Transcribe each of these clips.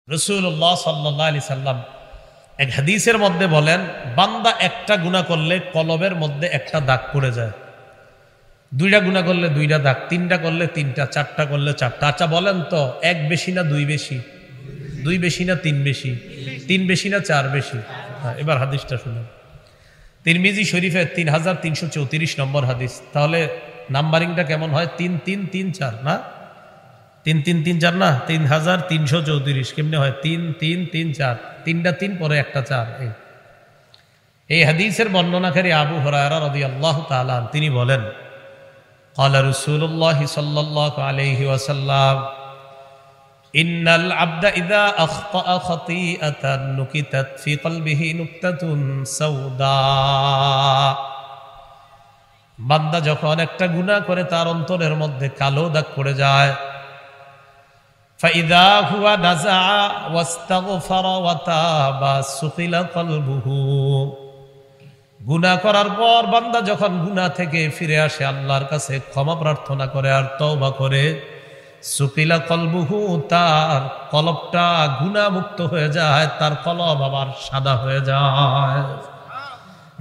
রাসূলুল্লাহ সাল্লাল্লাহু আলাইহি সাল্লাম এক হাদিসের মধ্যে বলেন, বান্দা একটা গুনাহ করলে কলবের মধ্যে একটা দাগ পড়ে যায়, দুইটা গুনাহ করলে দুইটা দাগ, তিনটা করলে তিনটা, চারটা করলে চারটা। আচ্ছা বলেন তো, এক বেশি না দুই বেশি? দুই বেশি না তিন বেশি? তিন বেশি না চার বেশি? এবার হাদিসটা শুনুন, তিরমিজি শরীফের 3334 নম্বর হাদিস। তাহলে নাম্বারিংটা কেমন হয়? 3334 না? 3334 না, 3334 কেমনে হয়? 3334, তিনটা তিন পরে একটা চার। এই হাদিসের বর্ণনাকারী আবু হুরায়রা রাদিয়াল্লাহু তাআলা তিনি বলেন, ক্বালা রাসূলুল্লাহ সাল্লাল্লাহু আলাইহি ওয়াসাল্লাম, ইন্নাল আবদা ইযা আখতাআ খাতিআতান নুকিতাত ফি কলবিহি নুকতাতুন সাওদা। বান্দা যখন একটা গুনাহ করে তার অন্তরের মধ্যে কালো দাগ পড়ে যায়, ফাইযা হুয়া নাযা ওয়াস্তাগফারা ওয়া তাবা সুকিলা কলবুহু। গুনাহ করার পর বান্দা যখন গুনাহ থেকে ফিরে আসে, আল্লাহর কাছে ক্ষমা প্রার্থনা করে আর তওবা করে, সুকিলা কলবুহু, তার কলবটা গুনাহ মুক্ত হয়ে যায়, তার কলব আবার সাদা হয়ে যায়।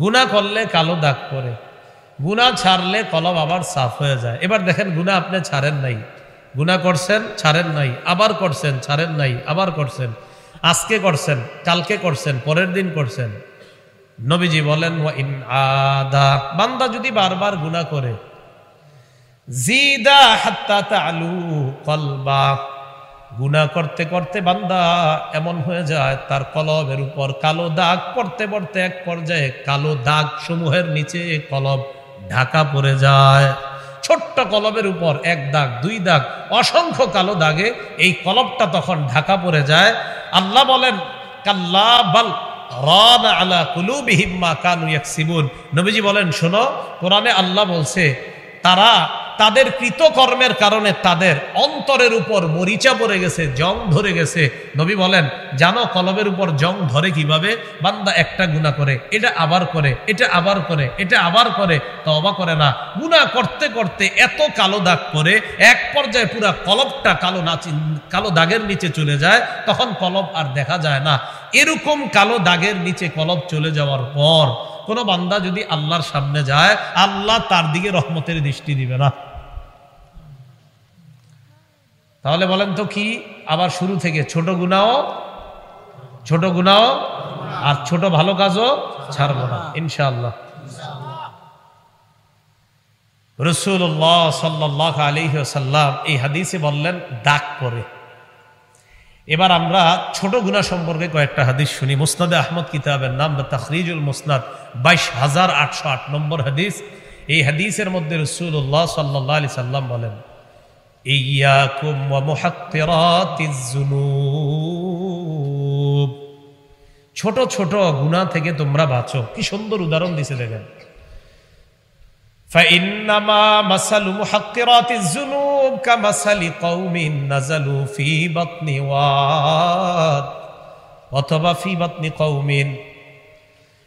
গুনাহ করলে কালো দাগ পড়ে, গুনাহ ছাড়লে কলব আবার সাফ হয়ে যায়। এবার দেখেন, গুনাহ আপনি ছাড়েন নাই, গুনাহ করছেন ছাড়েন নাই, আবার করছেন ছাড়েন নাই, আবার করছেন, আজকে করছেন, কালকে করছেন, পরের দিন করছেন। নবীজি বলেন, ওয়া ইন আদা, বান্দা যদি বারবার গুনাহ করে, জিদা হাত্তা তালু কলবা, গুনাহ করতে করতে বান্দা এমন হয়ে যায় তার কলবের উপর কালো দাগ পড়তে পড়তে এক পর্যায়ে কালো দাগ সমূহের নিচে কলব ঢাকা পড়ে যায়। ছোট্ট কলবের উপর এক দাগ, দুই দাগ, অসংখ্য কালো দাগে এই কলবটা তখন ঢাকা পড়ে যায়। আল্লাহ বলেন, কাল্লা বাল রানা আলা কুলুবিহিম মা কানু ইয়াকসিবুন। নবীজি বলেন, শোনো, কোরআনে আল্লাহ বলছে, তারা তাদের কৃতকর্মের কারণে তাদের অন্তরের উপর মরিচা পড়ে গেছে, জং ধরে গেছে। নবী বলেন, জানো কলবের উপর জং ধরে কিভাবে? বান্দা একটা গুনাহ করে, এটা আবার করে, এটা আবার করে, এটা আবার করে, তওবা করে না। গুনাহ করতে করতে এত কালো দাগ পড়ে এক পর্যায়ে পুরা কলবটা কালো দাগের নিচে চলে যায়, তখন কলব আর দেখা যায় না। এরকম কালো দাগের নিচে কলব চলে যাওয়ার পর কোন বান্দা যদি আল্লাহর সামনে যায়, আল্লাহ তার দিকে রহমতের দৃষ্টি দিবে না। তাহলে বলেন তো কি? আবার শুরু থেকে ছোট গুনাহ আর ছোট ভালো কাজও ছাড়বো না ইনশাআল্লাহ। রাসূলুল্লাহ সাল্লাল্লাহু আলাইহি ওয়াসাল্লাম এই হাদিসে বললেন দাগ পড়ে। এবার আমরা ছোট গুনাহ সম্পর্কে কয়েকটা হাদিস শুনি। মুসনাদে আহমদ কিতাবের নাম তাখরিজুল মুসনাদ 22808 নম্বর হাদিস। এই হাদিসের মধ্যে রাসূলুল্লাহ সাল্লাল্লাহু আলাইহি সাল্লাম বলেন, ইয়াকুম ওয়া মুহাক্কিরাতিজ যুনুব, ছোট ছোট গুনাহ থেকে তোমরা বাঁচো। কি সুন্দর উদাহরণ দিছে দেখেন, ফাইন্নামা মাসালু মুহাক্কিরাতিজ যুনুব কামাসালি কওমিন নাযালু ফি বাতনি ওয়াদ অথবা ফি বাতনি কওমিন।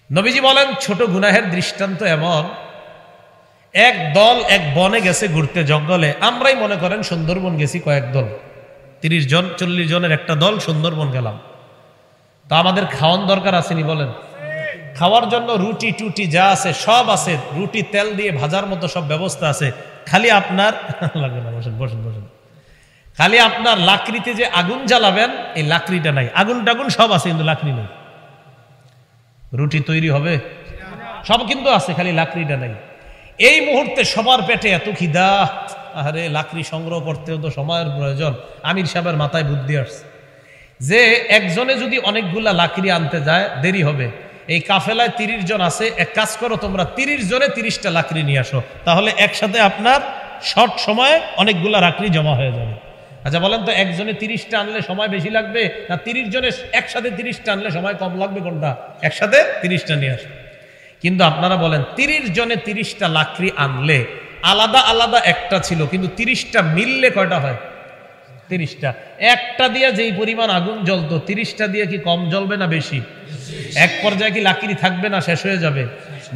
নবীজি বলেন, ছোট গুনাহের দৃষ্টান্ত এমন, এক দল এক বনে গেছে ঘুরতে, জঙ্গলে। আমরাই মনে করেন সুন্দরবন গেছি, কয়েক দল, 30 জন 40 জনের একটা দল সুন্দরবন গেলাম। তা আমাদের খাওয়ান দরকার আসেনি বলেন? খাওয়ার জন্য রুটি টুটি যা আছে সব আছে, রুটি তেল দিয়ে ভাজার মতো সব ব্যবস্থা আছে। খালি আপনার লাগবে না, বসেন বসেন বসেন, খালি আপনার লাকড়িতে যে আগুন জ্বালাবেন এই লাকড়িটা নাই। আগুন টাগুন সব আছে কিন্তু লাকড়ি নেই। রুটি তৈরি হবে সব কিন্তু আছে, খালি লাকড়িটা নাই। এই মুহূর্তে সবার পেটে এত খিদা, আরে লাকড়ি সংগ্রহ করতেও তো সময়ের প্রয়োজন। আমির সাহেবের মাথায় বুদ্ধি আসছে যে একজনে যদি অনেকগুলা লাকড়ি আনতে যায় দেরি হবে। এই কাফেলায় 30 জন আছে, এক কাজ করো, তোমরা 30 জনে 30টা লাকড়ি নিয়ে আসো, তাহলে একসাথে আপনার শর্ট সময়ে অনেকগুলা লাকড়ি জমা হয়ে যাবে। আচ্ছা বলেন তো, একজনে 30টা আনলে সময় বেশি লাগবে না 30 জনে একসাথে 30টা আনলে সময় কম লাগবে? কোনটা? একসাথে 30টা নিয়ে আসো। কিন্তু আপনারা বলেন, 30 জনে 30টা লাকড়ি আনলে আলাদা আলাদা একটা ছিল, কিন্তু 30টা মিললে কয়টা হয়? 30টা। একটা দিয়ে যেই পরিমাণ আগুন জ্বলতো, 30টা দিয়ে কি কম জ্বলবে না বেশি? এক পর্যায়ে কি লাকড়ি থাকবে না শেষ হয়ে যাবে?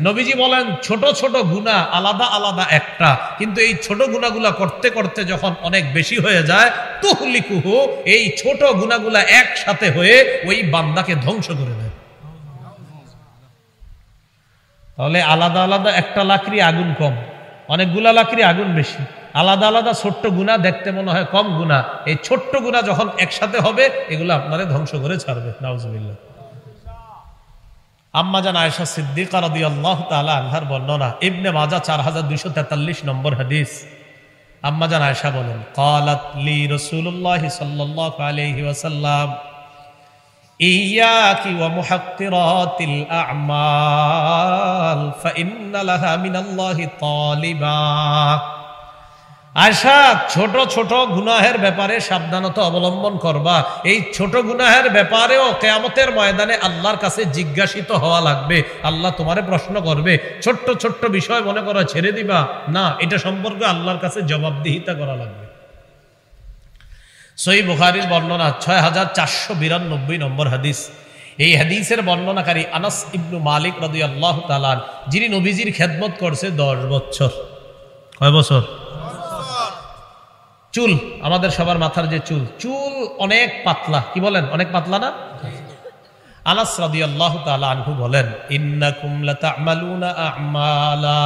নবীজি বলেন ছোট ছোট গুনাহ আলাদা আলাদা একটা, কিন্তু এই ছোট গুনাহগুলা করতে করতে যখন অনেক বেশি হয়ে যায়, তুহলিকুহু, এই ছোট গুনাহগুলা একসাথে হয়ে ওই বান্দাকে ধ্বংস করে দেয়। তাহলে আলাদা আলাদা একটা লাকড়ি আগুন কম, অনেকগুলা লাকড়ি আগুন বেশি। আলাদা আলাদা ছোট্ট গুনাহ দেখতে মনে হয় কম গুনাহ, এই ছোট্ট গুনাহ যখন একসাথে হবে এগুলো আপনারে ধ্বংস করে ছাড়বে। নাউজুবিল্লাহ। আম্মা জান আয়েশা সিদ্দিকা রাদিয়াল্লাহু তাআলা আনহার বর্ণনা, ইবনে মাজাহ 4243 নম্বর হাদিস। আম্মা জান আয়েশা বলেন, ক্বালাত লি রাসূলুল্লাহ সাল্লাল্লাহু আলাইহি ওয়াসাল্লাম ইয়াকি ওয়া মুহাক্কিরাতিল আ'মাল ফাইন্না লাহা মিনাল্লাহি তালিবা। আয়েশা, ছোট ছোট গুনাহের ব্যাপারে সাবধানতা অবলম্বন করবা। এই ছোট গুনাহের ব্যাপারেও কিয়ামতের ময়দানে আল্লাহর কাছে জিজ্ঞাসিত হওয়া লাগবে। আল্লাহ তোমারে প্রশ্ন করবে। ছোট্ট ছোট্ট বিষয় মনে করো ছেড়ে দিবা না, এটা সম্পর্কে আল্লাহর কাছে জবাবদিহিতা করা লাগবে। সহিহ বুখারীর বর্ণনা 6492 নম্বর হাদিস। এই হাদিসের বর্ণনাকারী আনাস ইবনু মালিক রাদিয়াল্লাহু তাআলা, যিনি নবীজির খেদমত করছে 10 বছর। কয় বছর? চুল, আমাদের সবার মাথার যে চুল, চুল অনেক পাতলা। কি বলেন? অনেক পাতলা না? আনাস রাদিয়াল্লাহু তাআলা আনহু বলেন, ইন্নাকুম লাতা'মালুনা আ'মালা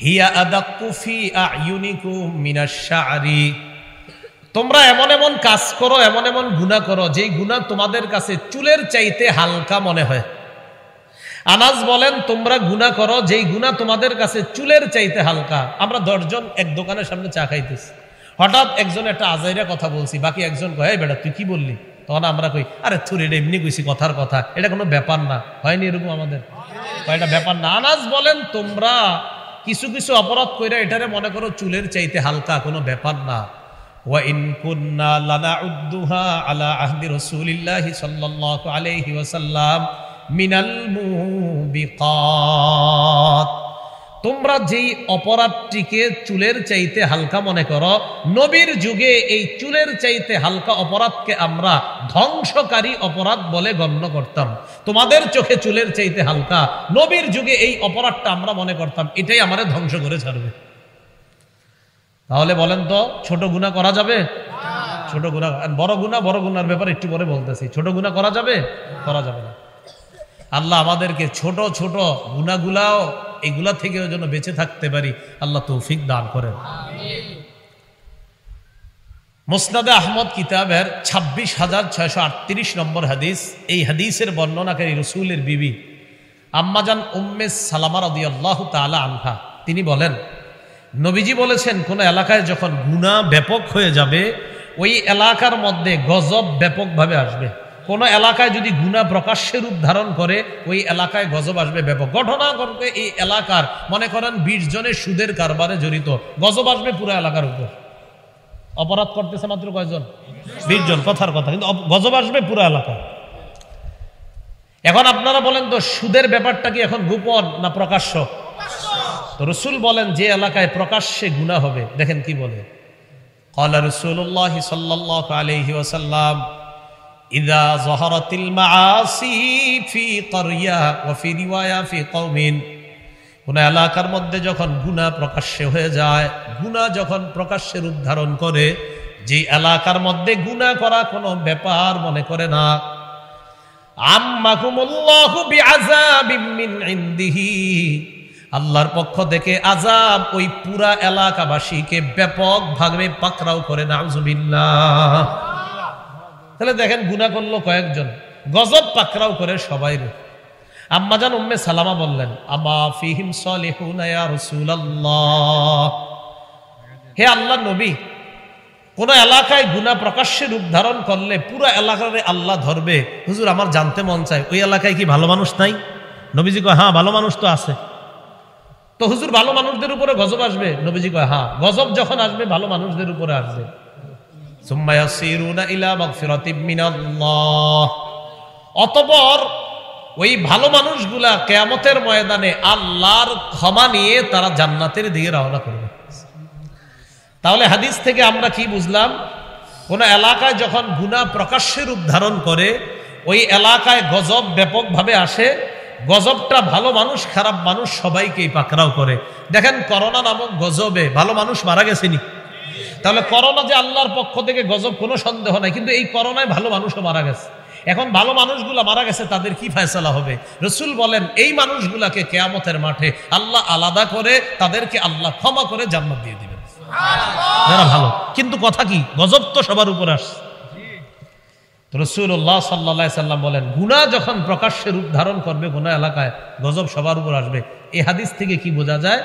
হিয়া আদাক্কু ফি আ'য়ুনিকুম মিনাশ শা'রি। তোমরা এমন এমন কাজ করো, এমন এমন গুনাহ করো, যেই গুনাহ তোমাদের কাছে চুলের চাইতে হালকা মনে হয়। আনাস বলেন, তোমরা গুনাহ করো যেই গুনাহ তোমাদের কাছে চুলের চাইতে হালকা। আমরা 10 জন এক দোকানের সামনে চা খাইতেছি, হঠাৎ একজন একটা আজাইরা কথা বলছি, বাকি একজন কয়, এই বেটা তুই কি বললি? তখন আমরা কই, আরে থুর, এটা এমনি কইছি, কথার কথা, এটা কোনো ব্যাপার না। হয়নি এরকম আমাদের? এটা ব্যাপার না। আনাস বলেন, তোমরা কিছু কিছু অপরাধ কইরা এটারে মনে করো চুলের চাইতে হালকা, কোনো ব্যাপার না। ওয়া ইন কুন্না লানাউদ্দুহা আলা আহদি রাসূলিল্লাহি সাল্লাল্লাহু আলাইহি ওয়াসাল্লাম মিনাল মুবিকাত। তোমরা যেই অপরাধটিকে চুলের চাইতে হালকা মনে করো, নবীর যুগে এই চুলের চাইতে হালকা অপরাধকে আমরা ধ্বংসকারী অপরাধ বলে গণ্য করতাম। তোমাদের চোখে চুলের চাইতে হালকা, নবীর যুগে এই অপরাধটা আমরা মনে করতাম এটাই আমাদের ধ্বংস করে ছাড়বে। তাহলে বলেন তো, ছোট গুনাহ করা যাবে? ছোট গুনাহ, বড় গুনার ব্যাপারে একটু পরে বলতেছি। ছোট গুনাহ করা যাবে? করা যাবে না। আল্লাহ আমাদেরকে ছোট ছোট গুনাহগুলাও, এগুলা থেকেও যেন বেঁচে থাকতে পারি, আল্লাহ তৌফিক দান করেন। মুসনাদে আহমদ কিতাবের 26,638 নম্বর হাদিস। এই হাদিসের বর্ণনাকারী রাসূলের বিবি আম্মাজান উম্মে সালামা রাদিয়াল্লাহু তাআলা আনহা, তিনি বলেন, নবীজি বলেছেন, কোন এলাকায় যখন গুনাহ ব্যাপক হয়ে যাবে, ওই এলাকার মধ্যে গজব ব্যাপকভাবে আসবে। কোন এলাকায় যদি গুনাহ প্রকাশ্যে রূপ ধারণ করে, ওই এলাকায় গজব আসবে ব্যাপক। ঘটনা ঘটবে এই এলাকার, মনে করেন 20 জনের সুদের কারবারে জড়িত, গজব আসবে পুরো এলাকার উপর। অপরাধ করতেছে মাত্র কয়জন? 20 জন, কথার কথা, কিন্তু গজব আসবে পুরো এলাকায়। এখন আপনারা বলেন তো, সুদের ব্যাপারটা কি এখন গোপন না প্রকাশ্য? তো রাসূল বলেন, যে এলাকায় প্রকাশ্যে গুনাহ হবে, দেখেন কি বলে, ক্বালা রাসূলুল্লাহ সাল্লাল্লাহু আলাইহি ওয়াসাল্লাম, ইযা যাহারাতিল মাআসি ফি ক্বরিয়া ওয়া ফি রিওয়ায়া ফি কওমিন। কোন এলাকার মধ্যে যখন গুনাহ প্রকাশ্যে হয়ে যায়, গুনাহ যখন প্রকাশ্যে রূপ ধারণ করে, যে এলাকার মধ্যে গুনাহ করা কোনো ব্যাপার মনে করে না, আম্মাকুমুল্লাহু বিআযাবিম মিন ইনদিহি, আল্লাহর পক্ষ থেকে আযাব ওই পুরা এলাকাবাসীকে ব্যাপকভাবে পাকড়াও করে। নাউযুবিল্লাহ। তাহলে দেখেন, গুনাহ করলো কয়েকজন, গজব পাকড়াও করে সবাই। আম্মাজান উম্মে সালামা বললেন, আমা ফিহিম সালিহুনা ইয়া রাসূলুল্লাহ, হে আল্লাহর নবী, কোন এলাকায় গুনাহ প্রকাশ্যে রূপ ধারণ করলে পুরো এলাকারে আল্লাহ ধরবে। হুজুর, আমার জানতে মন চায়, ওই এলাকায় কি ভালো মানুষ নাই? নবীজি কয়, হ্যাঁ ভালো মানুষ তো আছে। তো হুজুর, ভালো মানুষদের উপরে গজব আসবে? নবীজি কয়, হ্যাঁ, গজব যখন আসবে ভালো মানুষদের উপরে আসবে। সুম্মা ইয়াসিরুনা ইলা মাগফিরাতিম মিনাল্লাহ, অতঃপর ওই ভালো মানুষগুলা কিয়ামতের ময়দানে আল্লাহর ক্ষমা নিয়ে তারা জান্নাতের দিকে রওনা করবে। তাহলে হাদিস থেকে আমরা কি বুঝলাম? কোন এলাকায় যখন গুনাহ প্রকাশ্যে রূপ ধারণ করে, ওই এলাকায় গজব ব্যাপকভাবে আসে। গজবটা ভালো মানুষ খারাপ মানুষ সবাইকেই পাকড়াও করে। দেখেন করোনা নামক গজবে ভালো মানুষ মারা গেছেনি? তাহলে করোনা যে আল্লাহর পক্ষ থেকে গজব কোনো সন্দেহ নাই, কিন্তু এই করোনায় ভালো মানুষও মারা গেছে। এখন ভালো মানুষগুলা মারা গেছে, তাদের কি ফয়সালা হবে? রাসূল বলেন এই মানুষগুলাকে কিয়ামতের মাঠে আল্লাহ আলাদা করে তাদেরকে আল্লাহ ক্ষমা করে জান্নাত দিয়ে দিবেন যারা ভালো। কিন্তু কথা কি, গজব তো সবার উপর আসছে। রাসূলুল্লাহ সাল্লাল্লাহু আলাইহি সাল্লাম বলেন গুনাহ যখন প্রকাশ্যে রূপ ধারণ করবে গুনাহ এলাকায়, গজব সবার উপর আসবে। এই হাদিস থেকে কি বোঝা যায়?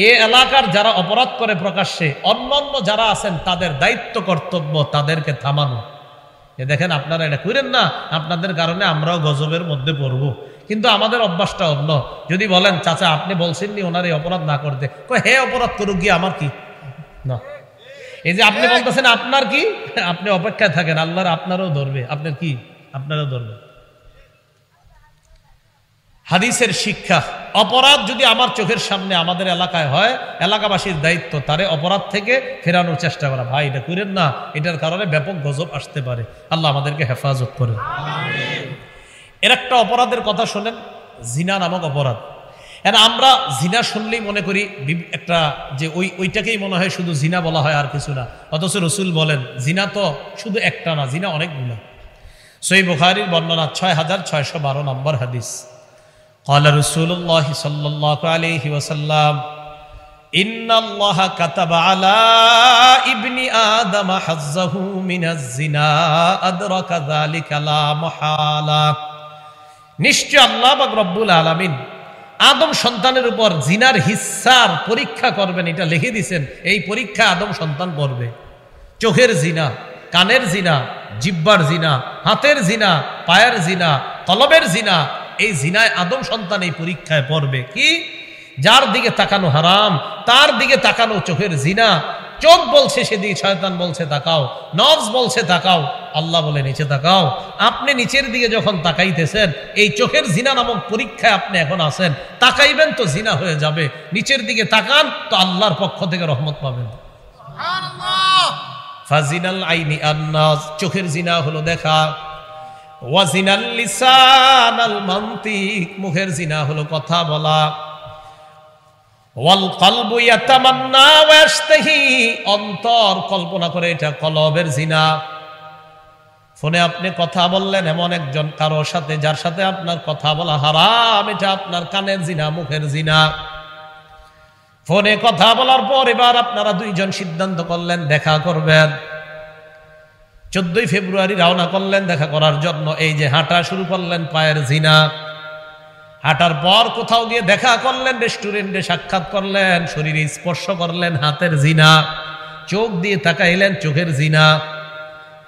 এই এলাকার যারা অপরাধ করে প্রকাশ্যে, অন্যান্য যারা আছেন তাদের দায়িত্ব কর্তব্য তাদেরকে থামানো। দেখেন আপনারা এটা করেন না, আপনাদের কারণে আমরাও গজবের মধ্যে পড়ব। কিন্তু আমাদের অভ্যাসটা অন্য। যদি বলেন চাচা আপনি বলছেননি ওনার এই অপরাধ না করতে, হে অপরাধ করুক গিয়ে আমার কি না। এই যে আপনি বলতেছেন আপনার কি, আপনি অপেক্ষায় থাকেন, আল্লাহর আপনারও ধরবে। আপনার কি, আপনারও ধরবে। হাদিসের শিক্ষা, অপরাধ যদি আমার চোখের সামনে আমাদের এলাকায় হয়, এলাকাবাসীর দায়িত্ব তারে অপরাধ থেকে ফেরানোর চেষ্টা করা। ভাই এটা করেন না, এটার কারণে ব্যাপক গজব আসতে পারে। আল্লাহ আমাদেরকে হেফাজত করেন। এর একটা অপরাধের কথা শোনেন, জিনা নামক অপরাধ। আমরা জিনা শুনলেই মনে করি একটা যে ওইটাকেই মনে হয় শুধু জিনা বলা হয় আর কিছু না। অথচ রাসূল বলেন জিনা তো শুধু একটা না, জিনা অনেক গুনাহ। সহিহ বুখারীর বর্ণনা 6612 নম্বর হাদিস। قال رسول الله صلى الله عليه وسلم إن الله كتب على ابن آدم حظه من الزنا أدرك ذلك لا محالة। নিশ্চয় আল্লাহ পাক রব্বুল আলামিন আদম সন্তানের উপর জিনার হিস্সার পরীক্ষা করবেন, এটা লিখে দিয়েছেন। এই পরীক্ষা আদম সন্তান করবে। চোখের জিনা, কানের জিনা, জিহ্বার জিনা, হাতের জিনা, পায়ের জিনা, কলবের জিনা, এই জিনায় আদম সন্তান এই পরীক্ষায় পড়বে। কি? যার দিকে তাকানো হারাম তার দিকে তাকানো চোখের জিনা। চোখ বলছে সেদিকে, শয়তান বলছে তাকাও, নফস বলছে তাকাও, আল্লাহ বলে নিচে তাকাও। আপনি নিচের দিকে যখন তাকাইতেছেন, এই চোখের জিনা নামক পরীক্ষায় আপনি এখন আছেন। তাকাইবেন তো জিনা হয়ে যাবে, নিচের দিকে তাকান তো আল্লাহর পক্ষ থেকে রহমত পাবেন। সুবহানাল্লাহ। ফাজিনাল আইনি আন্নাস, চোখের জিনা হলো দেখা। ওয়াজিনাল লিসান আল মানতিক, মুখের জিনা হলো কথা বলা। ওয়াল কলবু ইয়াতামান্না ওয়া ইয়াশতাহি, অন্তর কল্পনা করে, এটা কলবের জিনা। ফোনে আপনি কথা বললেন এমন একজন কারো সাথে যার সাথে আপনার কথা বলা হারাম, এটা আপনার কানের জিনা, মুখের জিনা। ফোনে কথা বলার পর এবার আপনারা দুইজন সিদ্ধান্ত করলেন দেখা করবেন। 14 ফেব্রুয়ারি রওনা করলেন দেখা করার জন্য। এই যে হাঁটা শুরু করলেন, পায়ের জিনা। হাঁটার পর কোথাও গিয়ে দেখা করলেন, রেস্টুরেন্টে সাক্ষাৎ করলেন, শরীরে স্পর্শ করলেন, হাতের জিনা। চোখ দিয়ে তাকাইলেন, চোখের জিনা।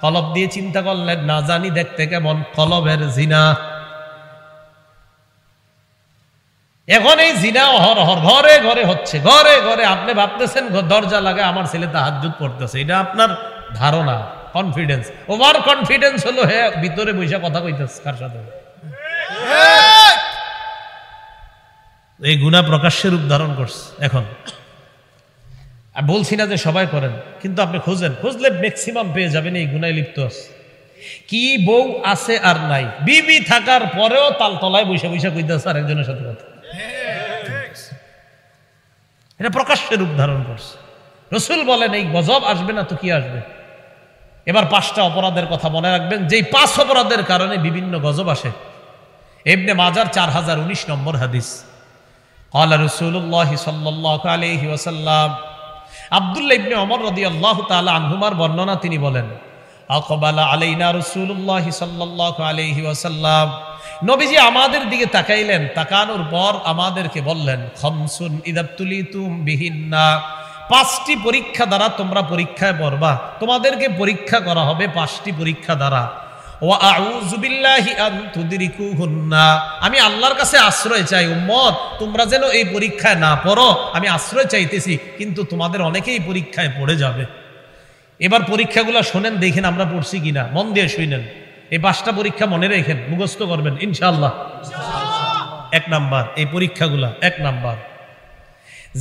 কলব দিয়ে চিন্তা করলেন না জানি দেখতে কেমন, কলবের জিনা। এখন এই জিনা অহরহ ঘরে ঘরে হচ্ছে, ঘরে ঘরে। আপনি ভাবতেছেন দরজা লাগে আমার ছেলে তাহাজ্জুদ পড়তেছে, এটা আপনার ধারণা, কনফিডেন্স। ওভার কনফিডেন্স হলো হে ভিতরে বসে কথা কইতেছে কার সাথে। এই গুনাহ প্রকাশ্যে রূপ ধারণ করছে। এখন বলছি না যে সবাই করেন, কিন্তু আপনি খুঁজলে ম্যাক্সিমাম পেয়ে যাবেন এই গুনায় লিপ্ত আছে। কি বউ আছে আর নাই, বিবি থাকার পরেও তালতলায় বসে বসে কইতেছে আরেকজনের সাথে কথা। এটা প্রকাশ্যে রূপ ধারণ করছে। রাসূল বলেন এই গজব আসবে না তো কি আসবে? এবার 5টা অপরাধের কথা মনে রাখবেন, যেই 5 অপরাধের কারণে বিভিন্ন গজব আসে। ইবনে মাজার 4019 নম্বর হাদিস। قال رسول الله صلى الله عليه وسلم, আব্দুল্লাহ ইবনে ওমর রাদিয়াল্লাহু তাআলা আনহুমার বর্ণনা, তিনি বলেন আকবালা আলাইনা রাসূলুল্লাহ সাল্লাল্লাহু আলাইহি ওয়াসাল্লাম, নবীজি আমাদের দিকে তাকাইলেন, তাকানোর পর আমাদেরকে বললেন খামসুন ইদাবতুলিতুম বিহিন্না, 5টি পরীক্ষা দ্বারা তোমরা পরীক্ষায় পড়বা, তোমাদেরকে পরীক্ষা করা হবে 5টি পরীক্ষা দ্বারা। ওয়া আউযু বিল্লাহি আন তুদরিকুহুন্না, আমি আল্লাহর কাছে আশ্রয় চাই উম্মত তোমরা যেন এই পরীক্ষায় না পড়ো, আমি আশ্রয় চাইতেছি, কিন্তু তোমাদের অনেকেই পরীক্ষায় পড়ে যাবে। এবার পরীক্ষাগুলো শোনেন, দেখেন আমরা পড়ছি কিনা, মন দিয়ে শুনেন। এই 5টা পরীক্ষা মনে রেখেন, মুখস্থ করবেন ইনশাআল্লাহ। 1 নাম্বার এই পরীক্ষাগুলা। 1 নাম্বার,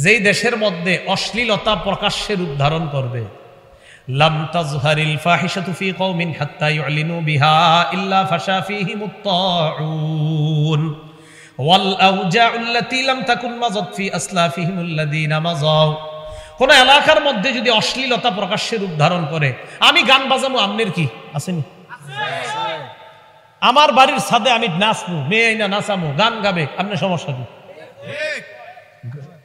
যেই দেশের মধ্যে অশ্লীলতা প্রকাশ্যে রূপ ধারণ করবে, লাম তাজহারিল ফাহিশাতু ফি কওমিন হাত্তা ইউলিনু বিহা ইল্লা ফাশা ফীহিমুত তাউন, ওয়াল আউজাউল্লাতী লাম তাকুন মাযাত ফি আসলাফিহিমুল্লাযীনা মাযাউ। কোন এলাকার মধ্যে যদি অশ্লীলতা প্রকাশ্যের রূপ ধারণ করে, আমি গান বাজাবো, আমনের কি আসেনি? আমার বাড়ির ছাদে আমি নাচবো, মেয়ে না নাচামো, গান গাবে, আপনার সমস্যা কি?